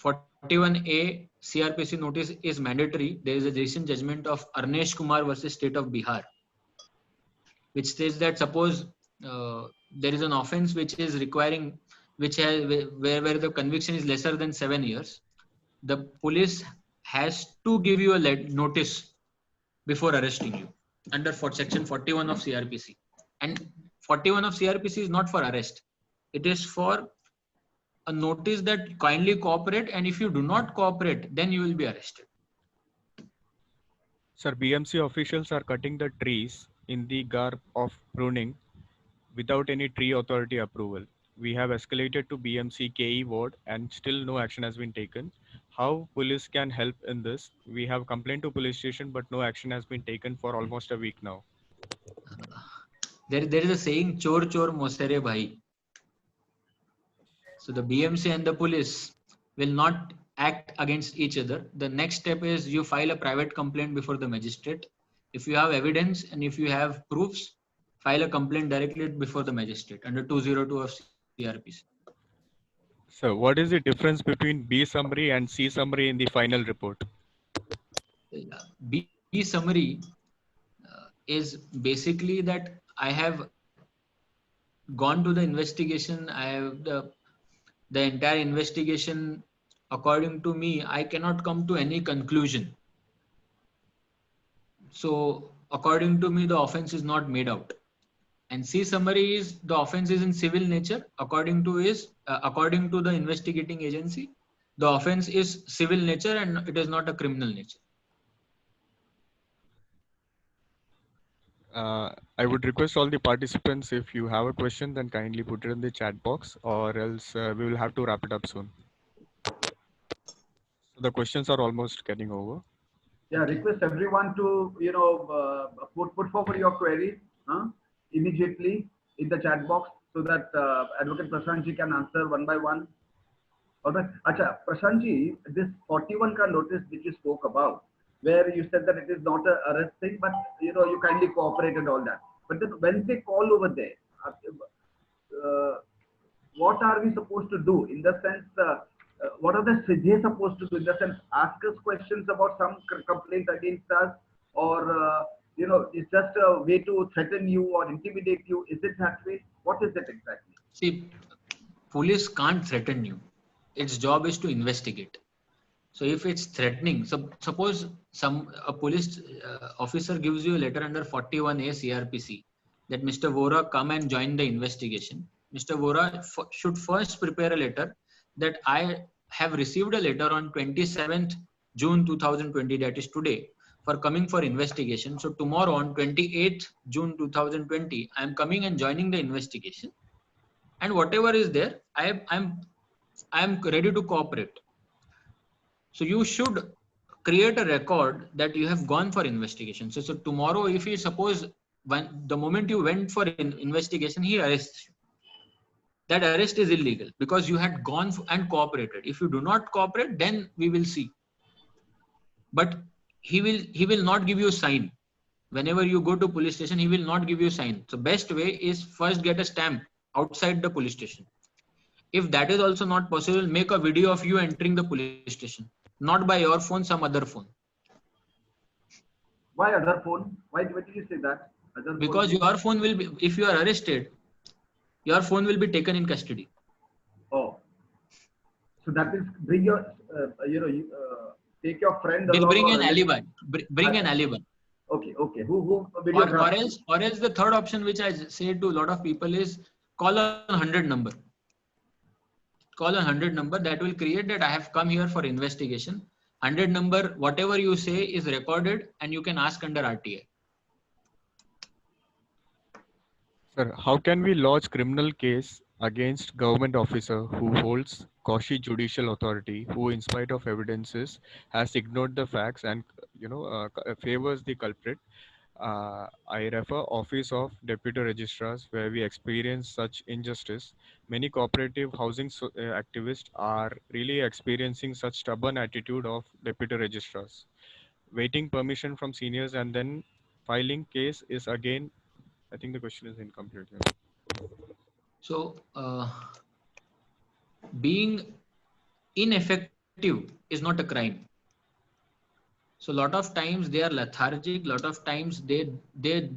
41A CRPC notice is mandatory. There is a recent judgment of Arnesh Kumar versus State of Bihar, which states that suppose there is an offense which is requiring, which has where the conviction is lesser than 7 years, the police has to give you a notice before arresting you under section 41 of CRPC. And 41 of CRPC is not for arrest. It is for a notice that kindly cooperate, and if you do not cooperate, then you will be arrested. Sir, BMC officials are cutting the trees in the garb of pruning without any tree authority approval. We have escalated to BMC KE ward and still no action has been taken. How police can help in this? We have complained to police station, but no action has been taken for almost a week now. There is a saying, chor chor mosere bhai. So the BMC and the police will not act against each other. The next step is you file a private complaint before the magistrate. If you have evidence and if you have proofs, file a complaint directly before the magistrate under 202 of CRPC. So what is the difference between B summary and C summary in the final report? B summary is basically that I have gone to the investigation. I have the entire investigation. According to me, I cannot come to any conclusion. So according to me, the offense is not made out. And C summary is the offense is in civil nature. According to the investigating agency, the offense is civil nature and it is not a criminal nature. I would request all the participants, if you have a question, then kindly put it in the chat box, or else we will have to wrap it up soon. So the questions are almost getting over. Yeah, request everyone to put forward your queries immediately in the chat box so that Advocate Prashant ji can answer one by one. All right. Acha, Prashant ji, this 41 ka notice which you spoke about, where you said that it is not an arrest thing, but you kindly cooperate and all that. But then when they call over there, what are we supposed to do? In the sense, what are they supposed to do? In the sense, ask us questions about some complaint against us, or it's just a way to threaten you or intimidate you. Is it that way? What is it exactly? See, police can't threaten you. Its job is to investigate. So if it's threatening, so suppose a police officer gives you a letter under 41A CRPC that Mr. Vora come and join the investigation. Mr. Vora should first prepare a letter that I have received a letter on 27th June 2020, that is today, for coming for investigation. So tomorrow on 28th June 2020, I am coming and joining the investigation, and whatever is there, I am ready to cooperate. So you should create a record that you have gone for investigation. So tomorrow, if you suppose when the moment you went for investigation, he arrests you. That arrest is illegal because you had gone and cooperated. If you do not cooperate, then we will see. But he will not give you a sign. Whenever you go to police station, he will not give you a sign. So best way is first get a stamp outside the police station. If that is also not possible, make a video of you entering the police station. Not by your phone, some other phone. Why other phone? Why did you say that? Other because phone? your phone will be, if you are arrested, your phone will be taken in custody. Oh, so that means bring your, take your friend. They'll bring an alibi. Bring an alibi. Okay. Who Or else the third option which I say to a lot of people is call a 100 number. Call a 100 number that will create that I have come here for investigation. 100 number, whatever you say is recorded and you can ask under RTA. Sir, how can we lodge criminal case against government officer who holds quasi judicial authority, who in spite of evidences has ignored the facts and favors the culprit? I refer Office of Deputy Registrars, where we experience such injustice. Many cooperative housing activists are really experiencing such stubborn attitude of deputy registrars. Waiting permission from seniors and then filing case is again, I think the question is incomplete here. So being ineffective is not a crime. So a lot of times they are lethargic. Lot of times they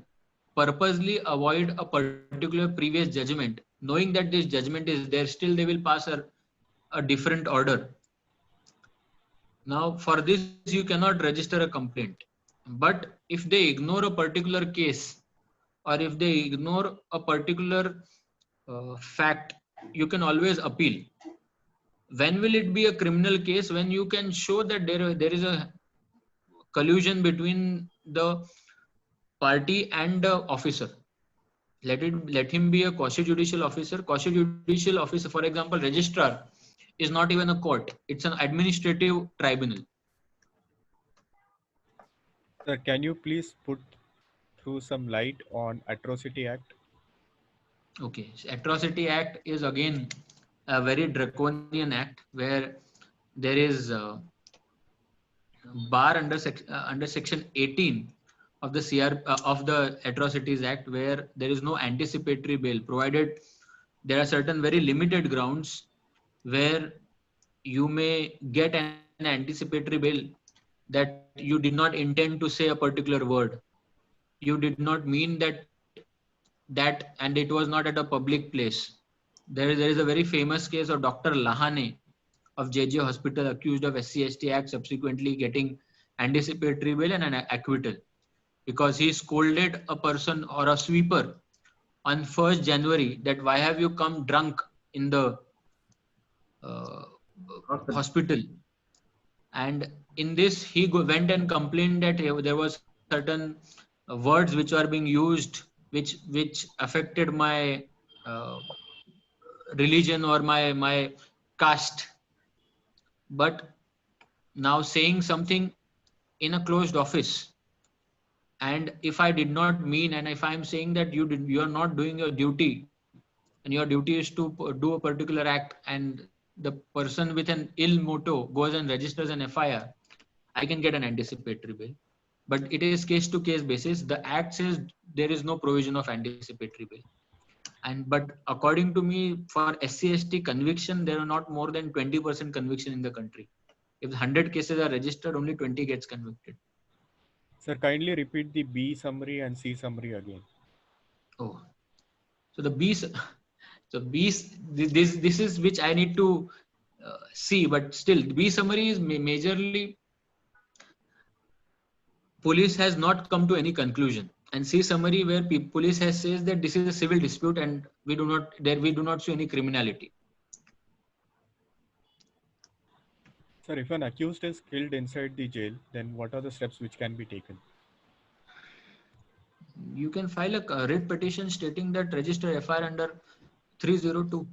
purposely avoid a particular previous judgment, knowing that this judgment is there. Still, they will pass a different order. Now, for this you cannot register a complaint. But if they ignore a particular case, or if they ignore a particular fact, you can always appeal. When will it be a criminal case? When you can show that there is a collusion between the party and the officer. Let him be a quasi judicial officer. Quasi judicial officer, for example, registrar is not even a court. It's an administrative tribunal. Sir, can you please put through some light on Atrocity Act? Okay, so Atrocity Act is again a very draconian act where there is bar under section 18 of the of the Atrocities Act, where there is no anticipatory bail, provided there are certain very limited grounds where you may get an anticipatory bail, that you did not intend to say a particular word, you did not mean that and it was not at a public place. There is a very famous case of Dr. Lahane of JJ Hospital, accused of SC/ST Act, subsequently getting anticipatory bail and an acquittal because he scolded a person or a sweeper on 1st January that why have you come drunk in the hospital. And in this he went and complained that there was certain words which are being used which affected my religion or my caste. But now saying something in a closed office, and if I did not mean, and if I'm saying that you are not doing your duty, and your duty is to do a particular act, and the person with an ill motto goes and registers an FIR, I can get an anticipatory bail. But it is case to case basis. The act says there is no provision of anticipatory bail. But according to me, for SC/ST conviction, there are not more than 20% conviction in the country. If 100 cases are registered, only 20 gets convicted. Sir, kindly repeat the B summary and C summary again. Oh, so the B, this is which I need to see, but still, B summary is majorly police has not come to any conclusion, and C summary where police has says that this is a civil dispute and we do not see any criminality. Sir, if an accused is killed inside the jail, then what are the steps which can be taken? You can file a writ petition stating that register FIR under 302.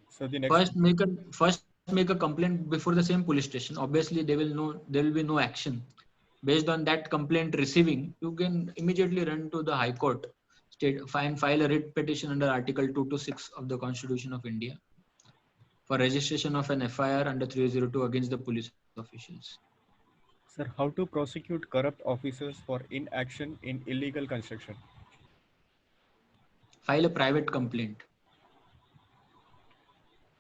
So the next First make a complaint before the same police station. Obviously, there will be no action. Based on that complaint receiving, you can immediately run to the High Court, file a writ petition under Article 226 of the Constitution of India for registration of an FIR under 302 against the police officials. Sir, how to prosecute corrupt officers for inaction in illegal construction? File a private complaint.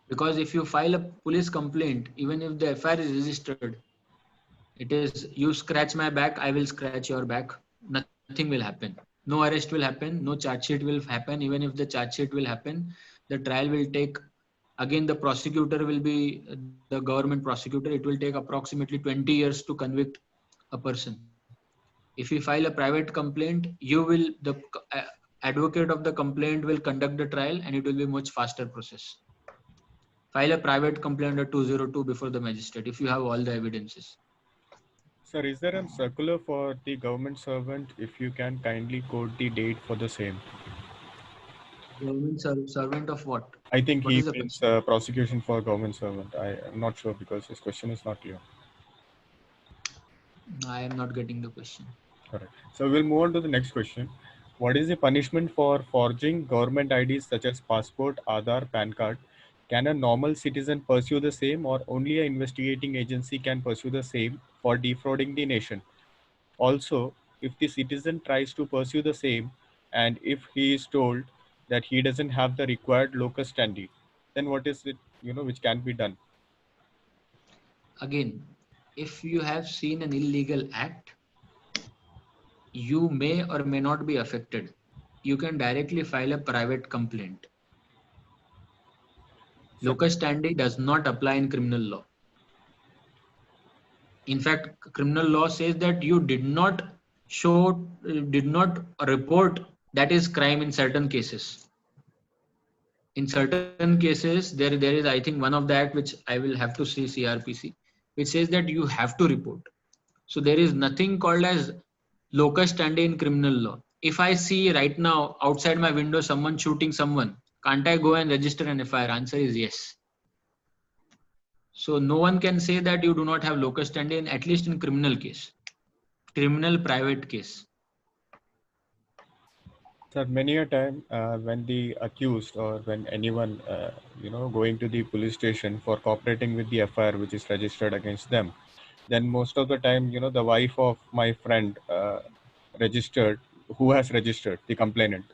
Because if you file a police complaint, even if the FIR is registered, it is you scratch my back, I will scratch your back. Nothing will happen. No arrest will happen. No charge sheet will happen. Even if the charge sheet will happen, the trial will take. Again, the prosecutor will be the government prosecutor. It will take approximately 20 years to convict a person. If you file a private complaint, the advocate of the complaint will conduct the trial, and it will be a much faster process. File a private complaint under 202 before the magistrate if you have all the evidences. Sir, is there a circular for the government servant? If you can kindly quote the date for the same. Government servant of what? I think What he is the means prosecution for government servant. I am not sure because his question is not clear. I am not getting the question. Correct. So we'll move on to the next question. What is the punishment for forging government IDs such as passport, Aadhaar, PAN card? Can a normal citizen pursue the same, or only an investigating agency can pursue the same for defrauding the nation? Also, if the citizen tries to pursue the same, and if he is told that he doesn't have the required locus standi, then what is it, which can be done? Again, if you have seen an illegal act, you may or may not be affected. You can directly file a private complaint. Locus standi does not apply in criminal law. In fact, criminal law says that you did not report, that is crime in certain cases. In certain cases, there is, I think, one of the act which I will have to see, CRPC, which says that you have to report. So there is nothing called as locus standi in criminal law. If I see right now outside my window someone shooting someone, can't I go and register an FIR? Answer is yes. So no one can say that you do not have locus standi, at least in criminal case, criminal private case. Sir, many a time when the accused or when anyone, going to the police station for cooperating with the FIR which is registered against them, then most of the time, the wife of my friend who has registered the complainant,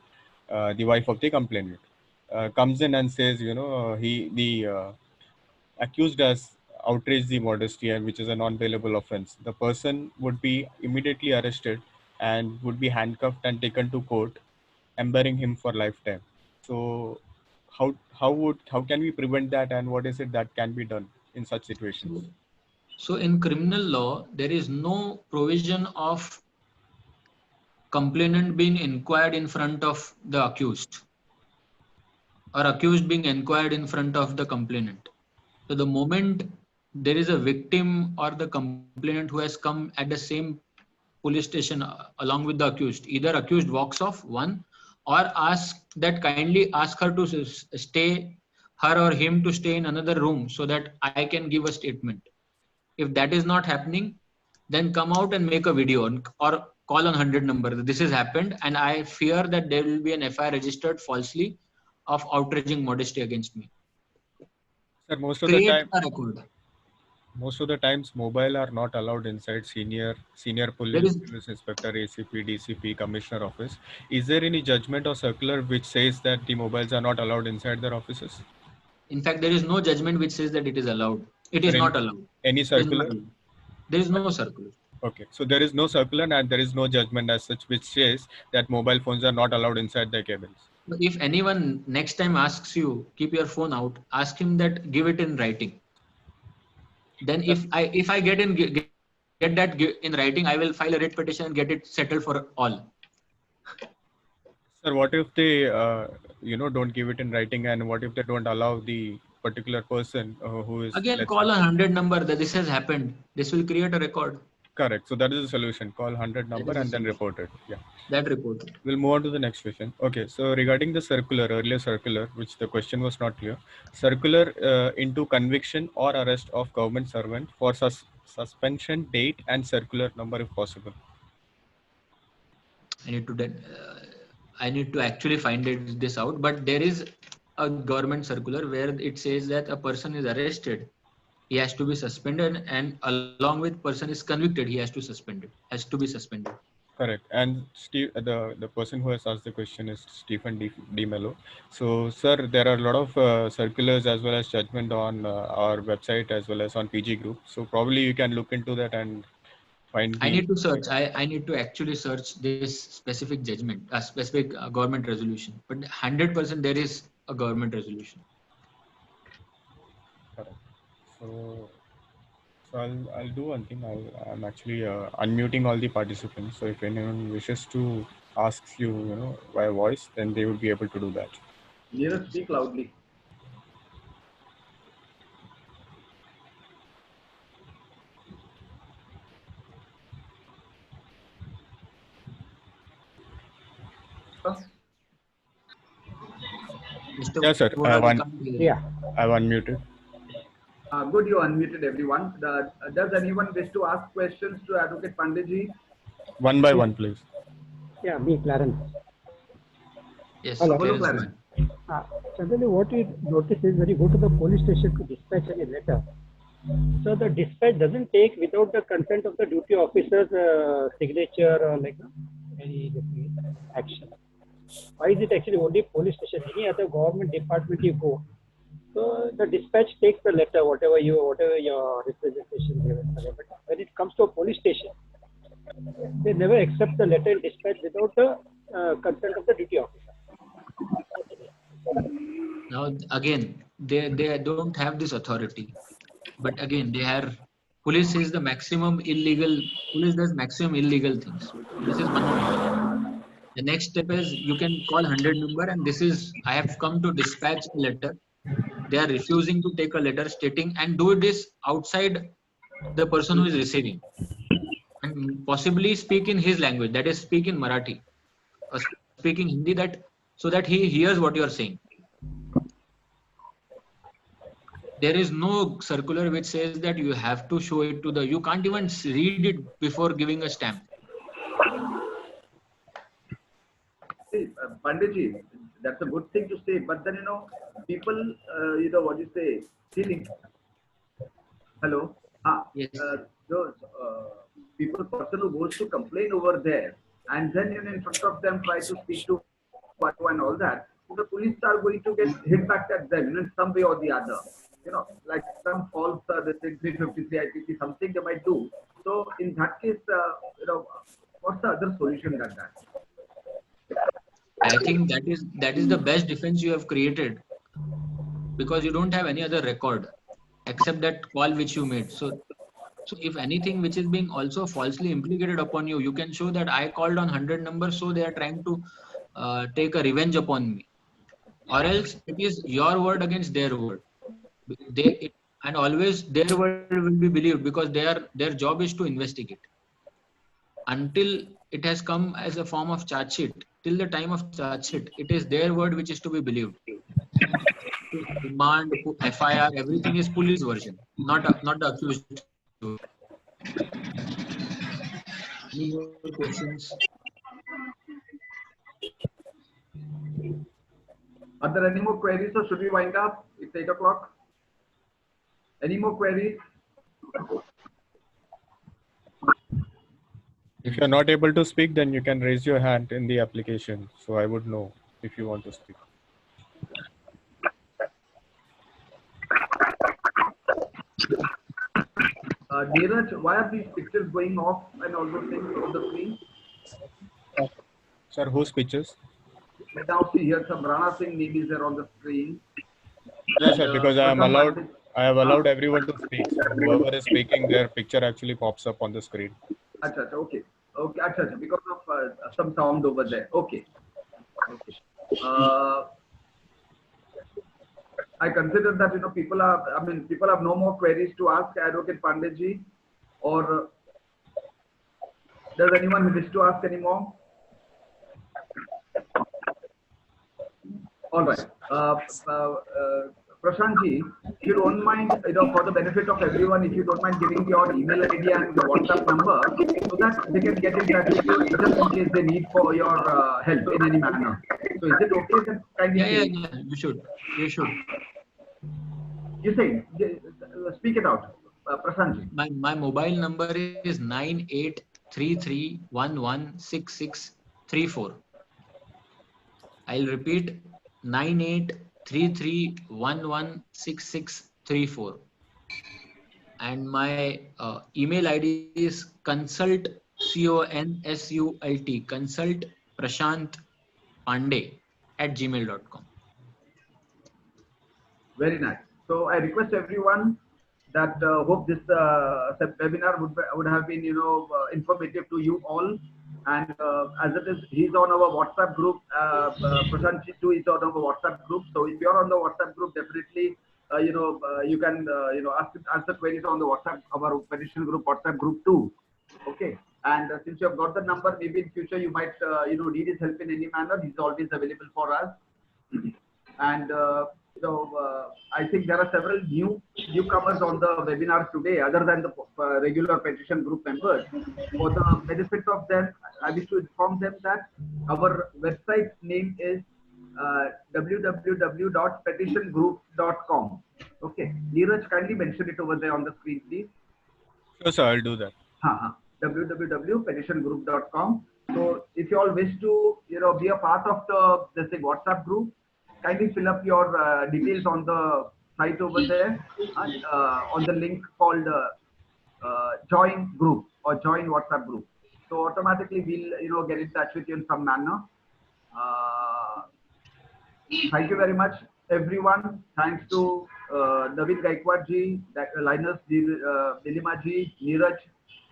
the wife of the complainant, comes in and says, the accused has outraged the modesty, and which is a non-bailable offense. The person would be immediately arrested and would be handcuffed and taken to court, embarrassing him for lifetime. So how can we prevent that, and what is it that can be done in such situations? So in criminal law, there is no provision of complainant being inquired in front of the accused or accused being inquired in front of the complainant. So the moment there is a victim or the complainant who has come at the same police station along with the accused, either accused walks off, one, or kindly ask her to stay, her or him to stay in another room so that I can give a statement. If that is not happening, then come out and make a video or call on 100 number. This has happened and I fear that there will be an FIR registered falsely of outraging modesty against me. Sir, most of the times mobile are not allowed inside senior police inspector, ACP, DCP, commissioner office. Is there any judgment or circular which says that the mobiles are not allowed inside their offices? In fact, there is no judgment which says that it is allowed. It is not allowed. Any circular? There is no circular. Okay, so there is no circular and there is no judgment as such which says that mobile phones are not allowed inside their cabins. If anyone next time asks you, keep your phone out, ask him that, give it in writing. Then if I get that in writing, I will file a writ petition and get it settled for all. Sir, what if they, don't give it in writing, and what if they don't allow the particular person who is, Again, let's call say, a 100 number that this has happened. This will create a record. correct. So that is the solution. Call 100 That number is the and then solution. report it. Yeah. That report. We'll move on to the next question. Okay, so regarding the earlier circular, which the question was not clear, circular into conviction or arrest of government servant for suspension date and circular number if possible. I need to actually find this out, but there is a government circular where it says that a person is arrested, he has to be suspended, and along with person is convicted, he has to be suspended. Correct. And Steve, the person who has asked the question is Stephen D. Mello. So, sir, there are a lot of circulars as well as judgment on our website as well as on PG Group. So probably you can look into that and find I the. need to search. I need to actually search this specific judgment, a specific government resolution. But 100% there is a government resolution. Correct. So I'll do one thing. I'm actually unmuting all the participants. So if anyone wishes to ask you, via voice, then they would be able to do that. Neeraj, speak loudly. Yes, sir. Yeah. I've unmuted. Good, you unmuted everyone. Does anyone wish to ask questions to Advocate Panditji? One by one, please. Yeah, me, Clarence. Yes. Hello. Clarence. Certainly, what we notice is when you go to the police station to dispatch any letter, so the dispatch doesn't take without the consent of the duty officer's signature or like any action. Why is it actually only police station? Any other government department you go, so the dispatch takes the letter, whatever your representation given. But when it comes to a police station, they never accept the letter and dispatch without the consent of the duty officer. Now again, they don't have this authority, but again police is the maximum illegal. Police does maximum illegal things. This is one of them. The next step is you can call 100 number, and this is I have come to dispatch a letter. They are refusing to take a letter stating and do this outside the person who is receiving, and possibly speak in his language, that is speak in Marathi or speak in Hindi, so that he hears what you are saying. There is no circular which says that you have to show it to you can't even read it before giving a stamp. See, Panditji, that's a good thing to say, but then, people, what you say, feeling. Hello? Yes. Those person who goes to complain over there, and then, in front of them, try to speak to Patu and all that, the police are going to get hit back at them in some way or the other. Like some false, the 353 IPC, something they might do. So in that case, what's the other solution than that? I think that is the best defense you have created, because you don't have any other record except that call which you made. So if anything which is being also falsely implicated upon you, you can show that I called on 100 number, so they are trying to take a revenge upon me, or else it is your word against their word. And always their word will be believed, because their job is to investigate. Until it has come as a form of charge sheet, till the time of charge sheet, it is their word which is to be believed. Demand, FIR, everything is police version, not the accused. Any more questions? Are there any more queries, or should we wind up? It's 8 o'clock. Any more queries? If you're not able to speak, then you can raise your hand in the application, so I would know if you want to speak. Neeraj, why are these pictures going off and all those things on the screen? Sir, whose pictures? now see here some Rana Singh name is there on the screen. Yes, sir, because I have allowed everyone to speak. So whoever is speaking, their picture actually pops up on the screen. Acha, okay. Okay, acha, because of some sound over there. Okay. Okay. I consider that people have no more queries to ask Advocate Pandeyji, or does anyone wish to ask any more? All right. Prashant ji, if you don't mind, for the benefit of everyone, if you don't mind giving your email ID and the WhatsApp number so that they can get in touch with you just in case they need for your help in any manner. So is it okay? Then kindly Yeah, you should. You say, speak it out, Prashant ji. My mobile number is 9833116634. I'll repeat 9833116634. And my email ID is consult consult Prashant Pandey @gmail.com. Very nice. So I request everyone that hope this webinar would have been informative to you all. And as it is, he's on our WhatsApp group. Prashant too is on our WhatsApp group. So if you're on the WhatsApp group, definitely you can answer queries on the WhatsApp, our petition group WhatsApp group too. Okay. And since you have got the number, maybe in future you might need his help in any manner. He's always available for us. And I think there are several newcomers on the webinar today, other than the regular petition group members. For the benefit of them, I wish to inform them that our website name is www.petitiongroup.com. Okay, Neeraj, kindly mention it over there on the screen, please. Sure, sir, I'll do that. www.petitiongroup.com. So if you all wish to be a part of the WhatsApp group, kindly fill up your details on the site over there on the link called join group or join WhatsApp group. So automatically we'll get in touch with you in some manner. Thank you very much, everyone. Thanks to Naveen Gaikwad ji, Linus Dilima ji, Neeraj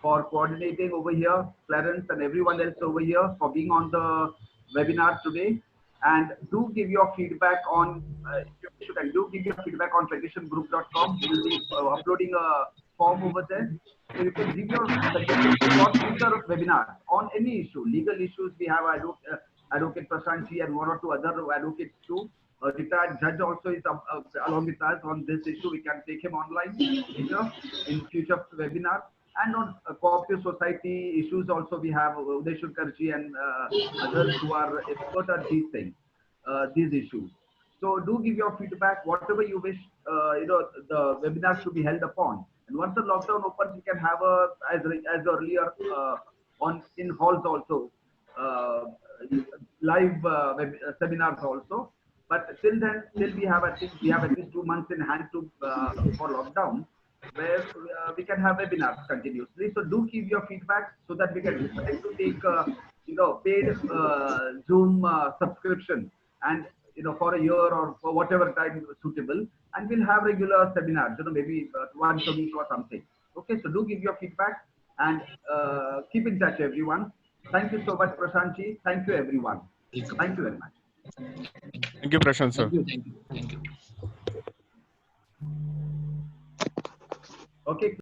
for coordinating over here, Clarence and everyone else over here for being on the webinar today. And do give your feedback on petitiongroup.com. We'll be uploading a form over there. So you can give your suggestions for future webinars on any issue. Legal issues, we have Advocate Prashant ji and one or two other advocates too. A retired judge also is along with us on this issue. We can take him online in future webinars. And on cooperative society issues also, we have Uday Shulkarji and others who are expert at these things, these issues. So do give your feedback, whatever you wish, the webinars to be held upon. And once the lockdown opens, we can have as earlier in halls also, live seminars also. But till then, we have at least 2 months in hand for lockdown, where we can have webinars continuously. So do give your feedback so that we can decide to take paid Zoom subscription, and for a year or for whatever time suitable, and we'll have regular seminars, maybe once a week or something. Okay, so do give your feedback and keep in touch, everyone. Thank you so much, Prashant ji. Thank you, everyone. Thank you very much. Thank you, Prashant, sir. Thank you. Okay.